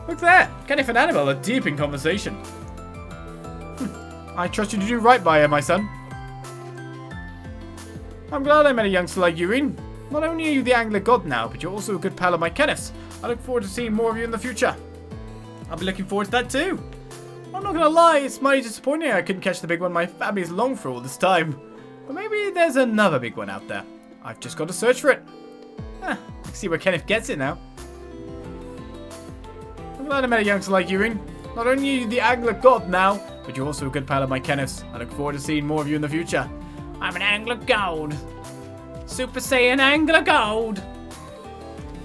Look there, Kenneth and Annabelle are deep in conversation. I trust you to do right by her, my son. I'm glad I met a youngster like you, Rean. Not only are you the Angler God now, but you're also a good pal of my Kenneth's. I look forward to seeing more of you in the future. I'll be looking forward to that too. I'm not gonna lie, it's mighty disappointing I couldn't catch the big one my family's longed for all this time. But maybe there's another big one out there. I've just got to search for it. I can see where Kenneth gets it now. I'm glad I met a youngster like you, Rean. Not only are you the Angler God now, but you're also a good pal of my Kenneth's. I look forward to seeing more of you in the future. I'm an Angler Gold. Super Saiyan Angler Gold.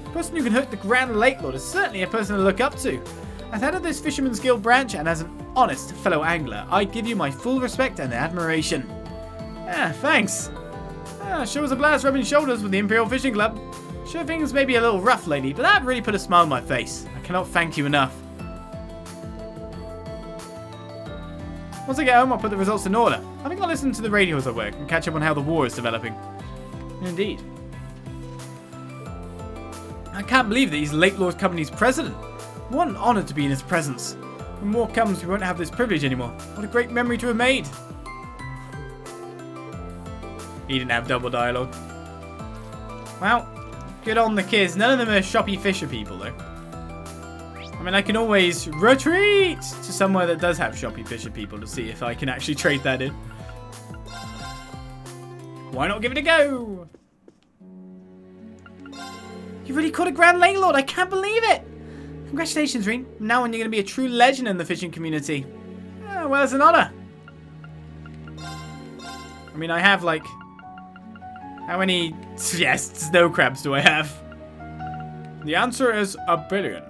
The person who can hook the Grand Lake Lord is certainly a person to look up to. As head of this Fisherman's Guild branch and as an honest fellow angler, I give you my full respect and admiration. Thanks. Sure was a blast rubbing shoulders with the Imperial Fishing Club. Sure, things may be a little rough lately, but that really put a smile on my face. I cannot thank you enough. Once I get home, I'll put the results in order. I think I'll listen to the radios at work and catch up on how the war is developing. Indeed. I can't believe that he's Lake Lord Company's president. What an honour to be in his presence. When war comes, we won't have this privilege anymore. What a great memory to have made. He didn't have double dialogue. Well, good on the kids. None of them are shoppy fisher people, though. I mean, I can always retreat to somewhere that does have shoppy fisher people to see if I can actually trade that in. Why not give it a go? You really caught a Grand Lake Lord. I can't believe it. Congratulations, Rean. From now on, you're going to be a true legend in the fishing community. Well, it's an honour. I mean, I have, like... How many, snow crabs do I have? The answer is 1 billion.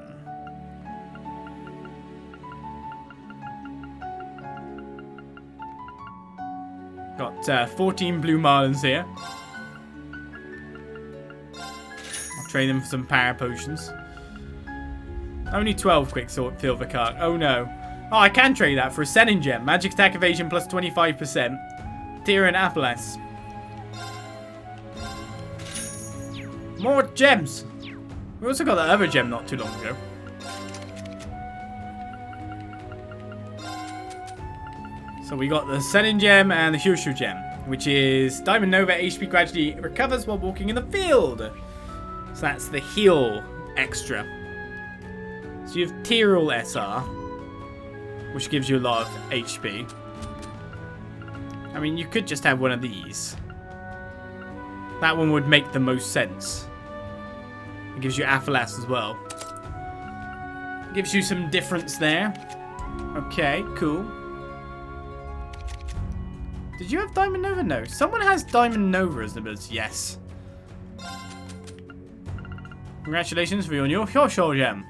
Got 14 blue marlins here. I'll trade them for some power potions. Only 12 Quicksilver card. Oh no. Oh, I can trade that for a Senin gem. Magic attack evasion plus 25%. Tier and Apples. More gems. We also got that other gem not too long ago. So we got the Senin gem and the Hyoshu gem, which is Diamond Nova HP gradually recovers while walking in the field. So that's the heal extra. So you have Tyrol SR, which gives you a lot of HP. I mean, you could just have one of these. That one would make the most sense. It gives you Aphalas as well. It gives you some difference there. Okay, cool. Did you have Diamond Nova? No. Someone has Diamond Nova as an ability. Yes. Congratulations for your new Hyoshu gem.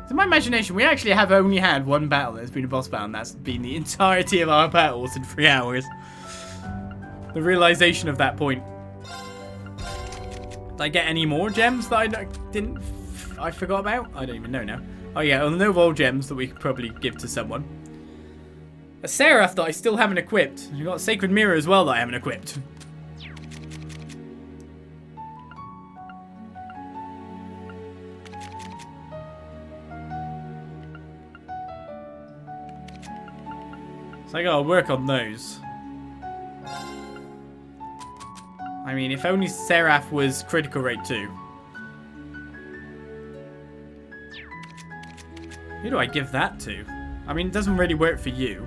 In my imagination, we actually have only had one battle that's been a boss battle, and that's been the entirety of our battles in 3 hours. The realization of that point. Did I get any more gems that I forgot about? I don't even know now. Oh yeah, well, no more gems that we could probably give to someone. A Seraph that I still haven't equipped. We've got a Sacred Mirror as well that I haven't equipped. So I gotta work on those. I mean, if only Seraph was critical rate 2. Who do I give that to? I mean, it doesn't really work for you.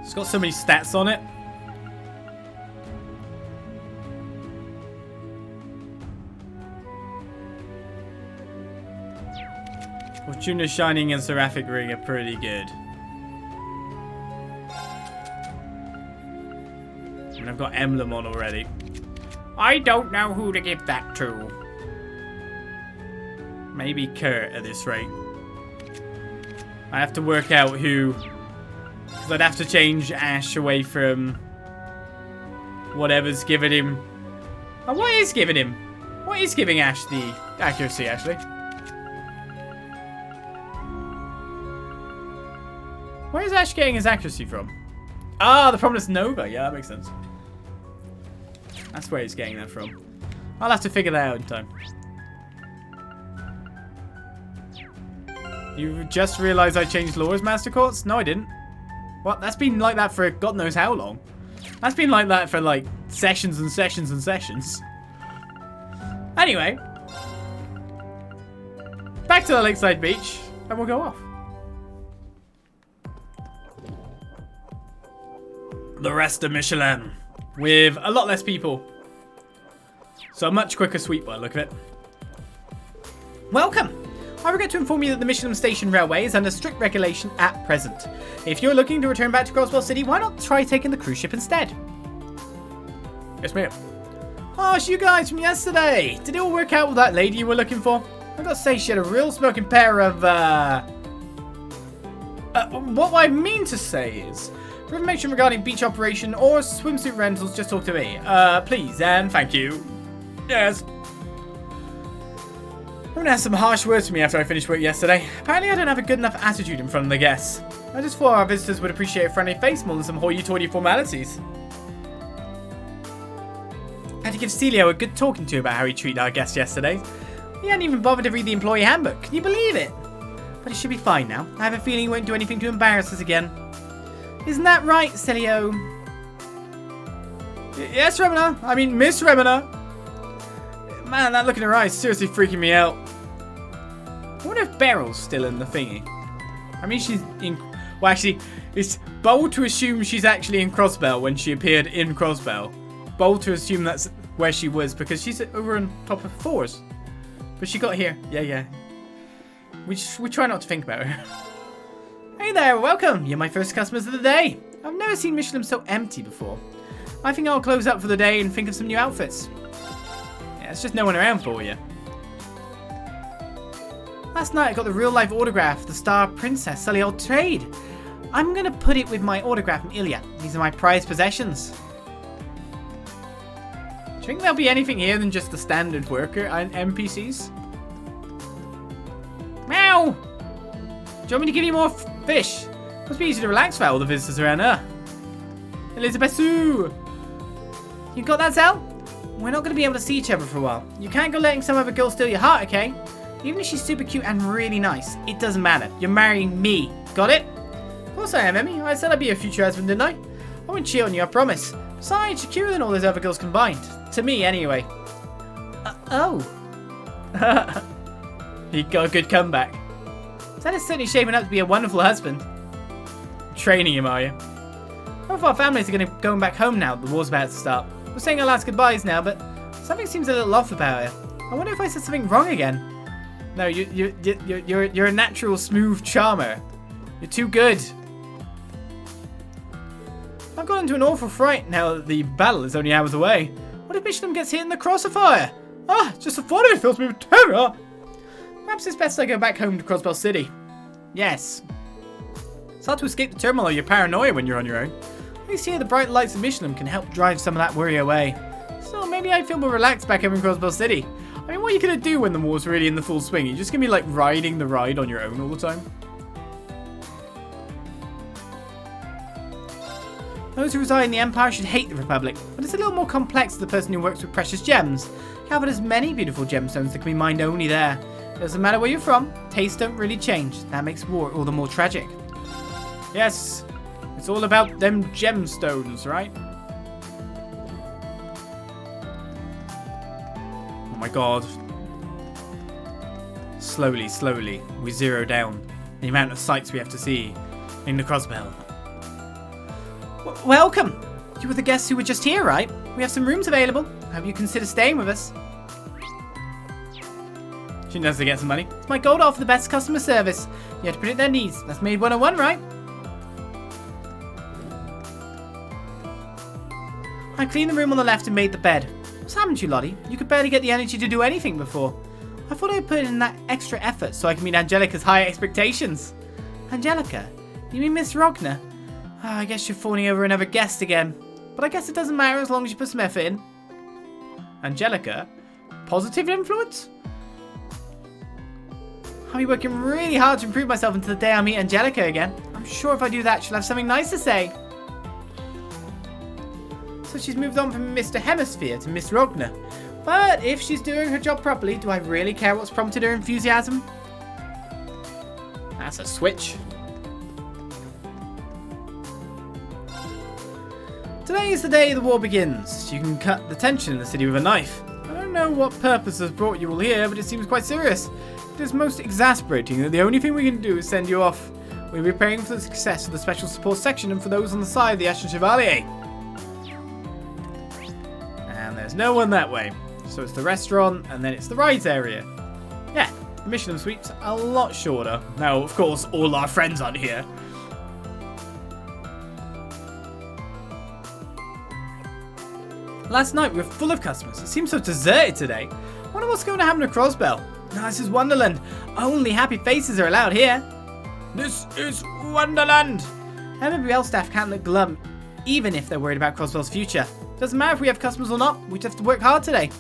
It's got so many stats on it. Fortuna Shining and Seraphic Ring are pretty good. And I've got Emblem on already. I don't know who to give that to. Maybe Kurt at this rate. I have to work out who... Because I'd have to change Ash away from... whatever's giving him... Oh, what is giving him? What is giving Ash the accuracy, actually? Where is Ash getting his accuracy from? Ah, the Prominence Nova. Yeah, that makes sense. That's where he's getting that from. I'll have to figure that out in time. You just realised I changed Laura's Master Quartz? No, I didn't. What? That's been like that for God knows how long. That's been like that for like sessions and sessions and sessions. Anyway. Back to the lakeside beach. And we'll go off. The rest of Mishelam. With a lot less people. So a much quicker sweep by the look of it. Welcome! I regret to inform you that the Mishelam Station Railway is under strict regulation at present. If you're looking to return back to Crossbell City, why not try taking the cruise ship instead? Yes, ma'am. Oh, it's you guys from yesterday. Did it all work out with that lady you were looking for? I gotta say, she had a real smoking pair of, What I mean to say is, for information regarding beach operation or swimsuit rentals, just talk to me. Please and thank you. Yes. Everyone has some harsh words for me after I finished work yesterday. Apparently I don't have a good enough attitude in front of the guests. I just thought our visitors would appreciate a friendly face more than some hoity-toity formalities. I had to give Celio a good talking to about how he treated our guests yesterday. He hadn't even bothered to read the employee handbook. Can you believe it? But it should be fine now. I have a feeling he won't do anything to embarrass us again. Isn't that right, Celio? Yes, Remina. I mean, Miss Remina. Man, that look in her eyes is seriously freaking me out. I wonder if Beryl's still in the thingy. I mean, she's in... Well, actually, it's bold to assume she's actually in Crossbell when she appeared in Crossbell. Bold to assume that's where she was because she's over on top of 4s. But she got here. Yeah. We try not to think about her. Hey there, welcome. You're my first customers of the day. I've never seen Mishelam so empty before. I think I'll close up for the day and think of some new outfits. Yeah, it's just no one around for you. Last night I got the real-life autograph of the Star Princess Sully Old Trade. I'm going to put it with my autograph from Ilya. These are my prized possessions. Do you think there'll be anything here than just the standard worker and NPCs? Meow! Do you want me to give you more fish? Must be easy to relax for all the visitors around her. Elizabeth Sue! You got that, Sal? We're not going to be able to see each other for a while. You can't go letting some other girl steal your heart, okay? Even if she's super cute and really nice, it doesn't matter. You're marrying me. Got it? Of course I am, Emmy. I said I'd be a future husband, didn't I? I won't cheat on you, I promise. Besides, you're cuter than all those other girls combined. To me, anyway. Oh. He got a good comeback. That is certainly shaping up to be a wonderful husband. Training him, are you? Both our families are going back home now. The war's about to start. We're saying our last goodbyes now, but something seems a little off about her. I wonder if I said something wrong again. No, you're a natural smooth charmer. You're too good. I've got into an awful fright now that the battle is only hours away. What if Mishelam gets hit in the crossfire? Ah, just the thought of it fills me with terror. Perhaps it's best I go back home to Crossbell City. Yes. It's hard to escape the turmoil of your paranoia when you're on your own. At least here the bright lights of Mishelam can help drive some of that worry away. So maybe I'd feel more relaxed back home in Crossbell City. I mean, what are you going to do when the war's really in the full swing? You're just going to be like riding the ride on your own all the time? Those who reside in the Empire should hate the Republic, but it's a little more complex to the person who works with precious gems. Calvin has many beautiful gemstones that can be mined only there. It doesn't matter where you're from, tastes don't really change. That makes war all the more tragic. Yes, it's all about them gemstones, right? Oh my god. Slowly, we zero down the amount of sights we have to see in the Crossbell. Welcome! You were the guests who were just here, right? We have some rooms available. I hope you consider staying with us. She knows to get some money. It's my goal to offer the best customer service. You have to predict their needs. That's made 101, right? I cleaned the room on the left and made the bed. What's happened to you, Lottie? You could barely get the energy to do anything before. I thought I'd put in that extra effort so I can meet Angelica's higher expectations. Angelica? You mean Miss Rogner? Oh, I guess you're fawning over another guest again. But I guess it doesn't matter as long as you put some effort in. Angelica? Positive influence? I'll be working really hard to improve myself until the day I meet Angelica again. I'm sure if I do that, she'll have something nice to say. So she's moved on from Mr. Hemisphere to Miss Rogner. But if she's doing her job properly, do I really care what's prompted her enthusiasm? That's a switch. Today is the day the war begins. You can cut the tension in the city with a knife. I don't know what purpose has brought you all here, but it seems quite serious. It is most exasperating that the only thing we can do is send you off. We'll be praying for the success of the special support section and for those on the side of the Ashen Chevalier. And there's no one that way. So it's the restaurant and then it's the rides area. Yeah, the Mishelam Suite's a lot shorter. Now, of course, all our friends aren't here. Last night we were full of customers. It seems so deserted today. I wonder what's going to happen to Crossbell. No, this is Wonderland. Only happy faces are allowed here. This is Wonderland! MWL staff can't look glum, even if they're worried about Crossbell's future. Doesn't matter if we have customers or not, we just have to work hard today.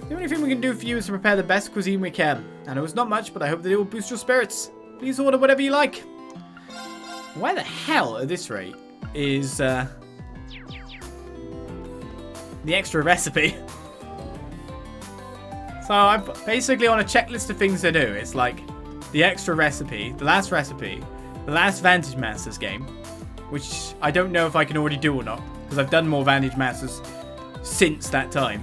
The only thing we can do for you is to prepare the best cuisine we can. I know it's not much, but I hope that it will boost your spirits. Please order whatever you like. Why the hell, at this rate, is the extra recipe? So I'm basically on a checklist of things to do. It's like the extra recipe, the last Vantage Masters game, which I don't know if I can already do or not, because I've done more Vantage Masters since that time.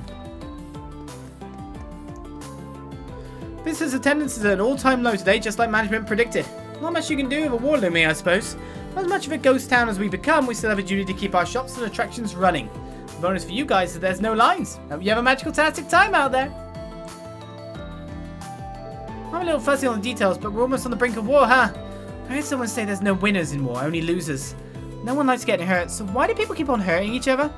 Visitors' attendance is at an all-time low today, just like management predicted. Not much you can do with a war looming, I suppose. Not as much of a ghost town as we become, we still have a duty to keep our shops and attractions running. The bonus for you guys is that there's no lines. Hope you have a magical-tastic time out there. I'm a little fuzzy on the details, but we're almost on the brink of war, huh? I heard someone say there's no winners in war, only losers. No one likes getting hurt, so why do people keep on hurting each other?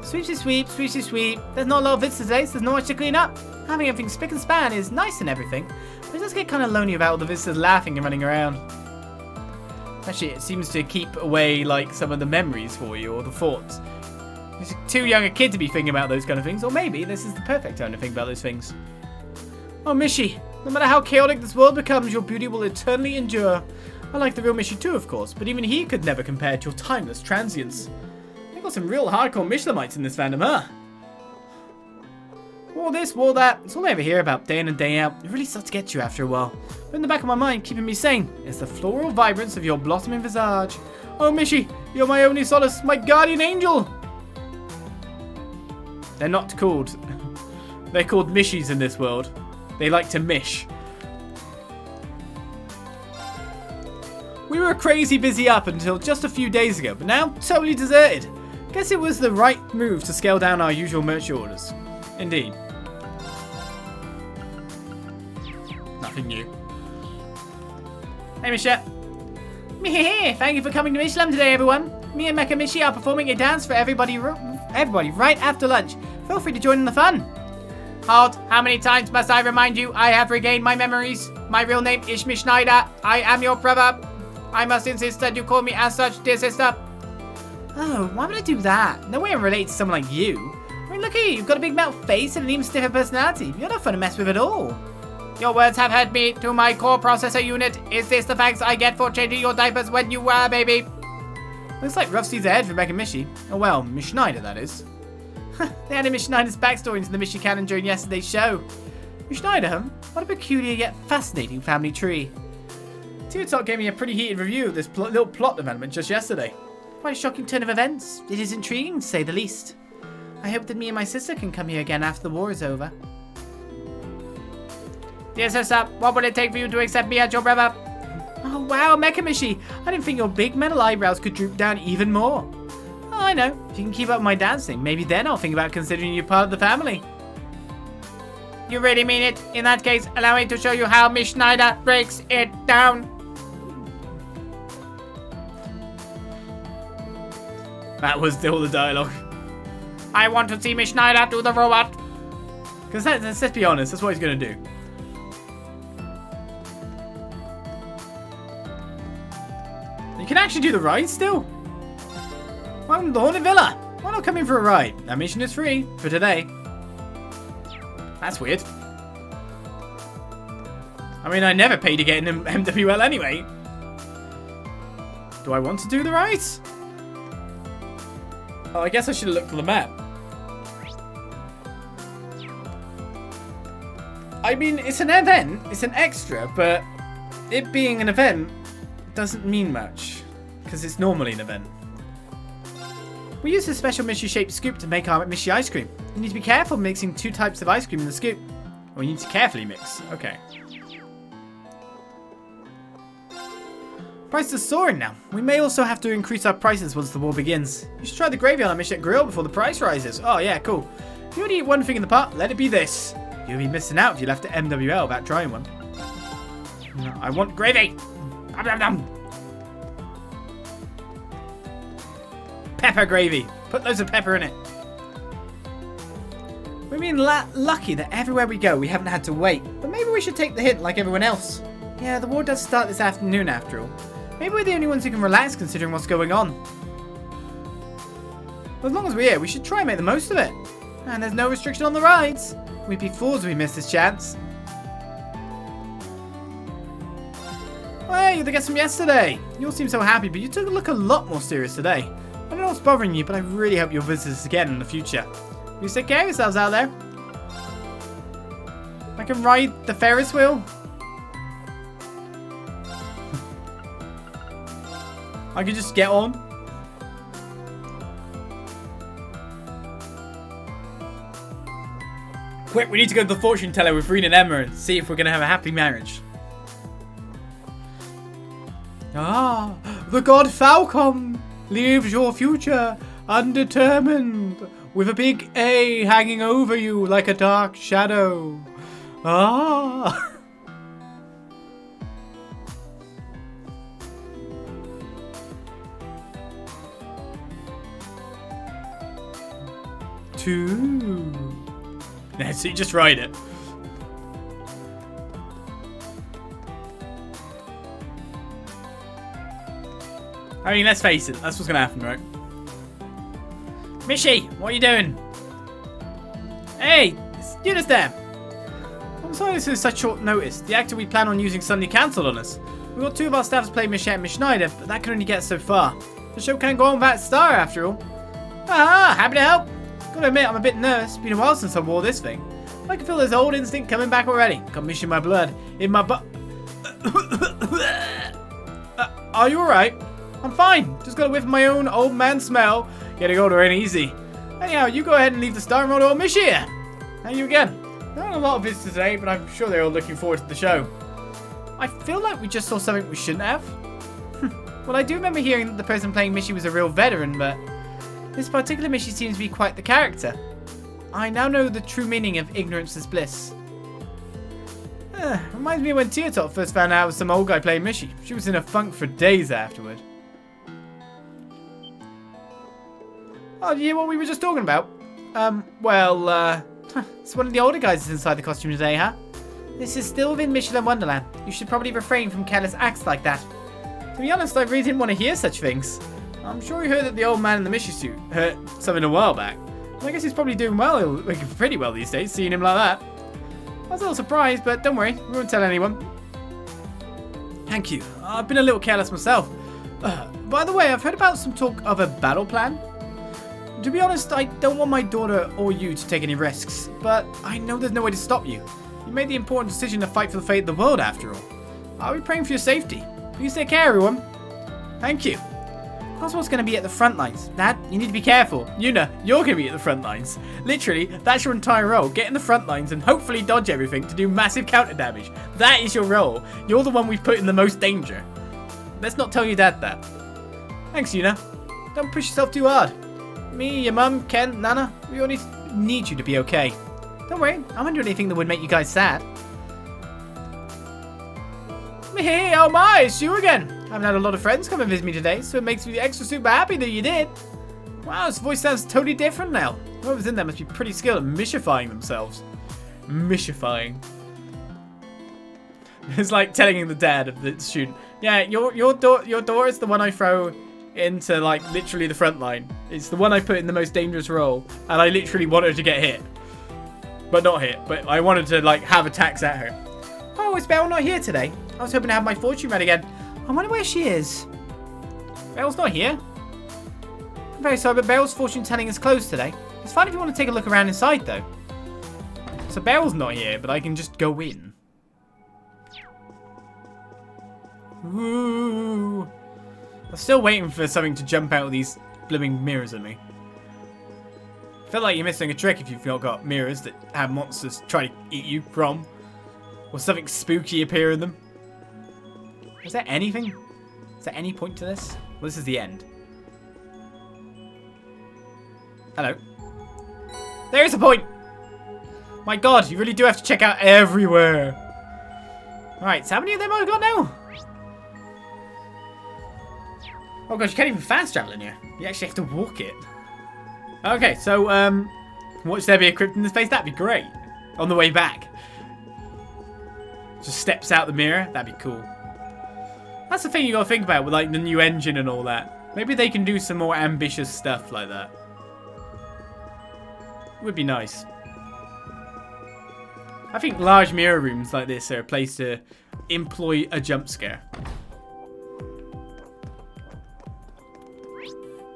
Sweepsy sweep, sweepsy sweep. There's not a lot of visitors today, so there's not much to clean up. Having everything spick and span is nice and everything, but it does get kind of lonely about all the visitors laughing and running around. Actually, it seems to keep away like some of the memories for you, or the thoughts. You're too young a kid to be thinking about those kind of things, or maybe this is the perfect time to think about those things. Oh, Mishi, no matter how chaotic this world becomes, your beauty will eternally endure. I like the real Mishi too, of course, but even he could never compare to your timeless transience. They've got some real hardcore Mishelamites in this fandom, huh? War this, war that, it's all I ever hear about day in and day out. It really starts to get you after a while. But in the back of my mind, keeping me sane, is the floral vibrance of your blossoming visage. Oh, Mishi, you're my only solace, my guardian angel! They're not called... They're called Mishis in this world. They like to mish. We were crazy busy up until just a few days ago, but now totally deserted. Guess it was the right move to scale down our usual merch orders. Indeed. Nothing new. Hey, Misha. Thank you for coming to Mishelam today, everyone. Me and Mecha Mishi are performing a dance for everybody right after lunch. Feel free to join in the fun. Halt! How many times must I remind you I have regained my memories? My real name is Schneider. I am your brother. I must insist that you call me as such, dear sister. Oh, why would I do that? No way I'm related to someone like you. I mean, look at you. You've got a big metal face and an even stiffer personality. You're not fun to mess with at all. Your words have hurt me to my core processor unit. Is this the thanks I get for changing your diapers when you were a baby? Looks like rough seas ahead for Mecha Mishi. Oh well, Miss Schneider, that is. They added Miss Schneider's backstory into the Mishi canon during yesterday's show. Miss Schneider, huh? What a peculiar yet fascinating family tree. Talk gave me a pretty heated review of this little plot development just yesterday. Quite a shocking turn of events. It is intriguing, to say the least. I hope that me and my sister can come here again after the war is over. Dear sister, what would it take for you to accept me as your brother? Oh wow, Mecha Mishi. I didn't think your big metal eyebrows could droop down even more. Oh, I know. If you can keep up my dancing, maybe then I'll think about considering you part of the family. You really mean it? In that case, allow me to show you how Miss Schneider breaks it down. That was all the dialogue. I want to see Miss Schneider do the robot. Because let's be honest, that's what he's going to do. You can actually do the ride still? Welcome to the Haunted Villa. Why not come in for a ride? Admission is free for today. That's weird. I mean, I never pay to get in MWL anyway. Do I want to do the ride? Oh, I guess I should have looked for the map. I mean, it's an event. It's an extra, but it being an event doesn't mean much. Because it's normally an event. We use a special Mishi-shaped scoop to make our Mishi ice cream. You need to be careful mixing two types of ice cream in the scoop. Or you need to carefully mix. Okay. Prices are soaring now. We may also have to increase our prices once the war begins. You should try the gravy on our Mishet grill before the price rises. Oh yeah, cool. If you only eat one thing in the pot, let it be this. You'll be missing out if you left to MWL without trying one. No, I want gravy. Pepper gravy. Put loads of pepper in it. We've been lucky that everywhere we go we haven't had to wait. But maybe we should take the hint like everyone else. Yeah, the war does start this afternoon after all. Maybe we're the only ones who can relax considering what's going on. But as long as we're here, we should try and make the most of it. And there's no restriction on the rides. We'd be fools if we missed this chance. Hey, you're the guest from yesterday. You all seem so happy, but you look a lot more serious today. I don't know what's bothering you, but I really hope you'll visit us again in the future. You take care of yourselves out there. I can ride the Ferris wheel. I can just get on. Quick, we need to go to the fortune teller with Rean and Emma and see if we're going to have a happy marriage. Ah, the god Falcom leaves your future undetermined, with a big A hanging over you like a dark shadow. Ah. Two. Yeah, so you just ride it. I mean, let's face it, that's what's gonna happen, right? Mishy, what are you doing? Hey, Eunice there. I'm sorry this is such short notice. The actor we plan on using suddenly cancelled on us. We've got two of our staff to play Mishelam and Schneider, but that can only get so far. The show can't go on without a star, after all. Ah, happy to help. Gotta admit, I'm a bit nervous. It's been a while since I wore this thing. I can feel this old instinct coming back already. Got Mish in my blood, in my butt. Are you alright? I'm fine. Just got a whiff of my own old man smell. Getting older ain't easy. Anyhow, you go ahead and leave the star and roll to old Mish here. Thank you again. There aren't a lot of visitors today, but I'm sure they're all looking forward to the show. I feel like we just saw something we shouldn't have. Well, I do remember hearing that the person playing Mishy was a real veteran, but this particular Mishy seems to be quite the character. I now know the true meaning of ignorance is bliss. Reminds me of when Teotop first found out it was some old guy playing Mishy. She was in a funk for days afterward. Oh, do you hear what we were just talking about? It's one of the older guys that's inside the costume today, huh? This is still within Mishelam Wonderland. You should probably refrain from careless acts like that. To be honest, I really didn't want to hear such things. I'm sure you heard that the old man in the Mishy suit hurt something a while back. I guess he's probably doing well, like pretty well these days, seeing him like that. I was a little surprised, but don't worry, we won't tell anyone. Thank you. I've been a little careless myself. By the way, I've heard about some talk of a battle plan. To be honest, I don't want my daughter or you to take any risks, but I know there's no way to stop you. You made the important decision to fight for the fate of the world, after all. I'll be praying for your safety. Please take care, everyone. Thank you. Crossbell's going to be at the front lines. Dad, you need to be careful. Yuna, you're going to be at the front lines. Literally, that's your entire role. Get in the front lines and hopefully dodge everything to do massive counter damage. That is your role. You're the one we've put in the most danger. Let's not tell your dad that. Thanks, Yuna. Don't push yourself too hard. Me, your mum, Ken, Nana, we all need you to be okay. Don't worry, I won't do anything that would make you guys sad. Hey, oh my, it's you again. I haven't had a lot of friends come and visit me today, so it makes me extra super happy that you did. Wow, his voice sounds totally different now. Whoever's in there must be pretty skilled at mishifying themselves. Mishifying. It's like telling the dad of the student, yeah, your door is the one I throw into, like, literally the front line. It's the one I put in the most dangerous role, and I literally want her to get hit. But not hit, but I wanted to, like, have attacks at her. Oh, is Belle not here today? I was hoping to have my fortune read again. I wonder where she is. Belle's not here. I'm very sorry, but Belle's fortune telling is closed today. It's fine if you want to take a look around inside, though. So Belle's not here, but I can just go in. Ooh. I'm still waiting for something to jump out of these blooming mirrors at me. I feel like you're missing a trick if you've not got mirrors that have monsters try to eat you from. Or something spooky appear in them. Is there anything? Is there any point to this? Well, this is the end. Hello. There is a point! My god, you really do have to check out everywhere. Alright, so how many of them have I got now? Oh gosh, you can't even fast travel in here. You actually have to walk it. Okay, so, Watch there be a crypt in the space. That'd be great. On the way back. Just steps out the mirror. That'd be cool. That's the thing you gotta think about with like the new engine and all that. Maybe they can do some more ambitious stuff like that. Would be nice. I think large mirror rooms like this are a place to employ a jump scare.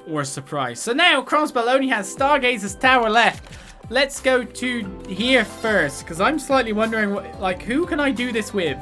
Or a surprise. So now Crossbell only has Stargazer's Tower left. Let's go to here first, because I'm slightly wondering what, like, who can I do this with?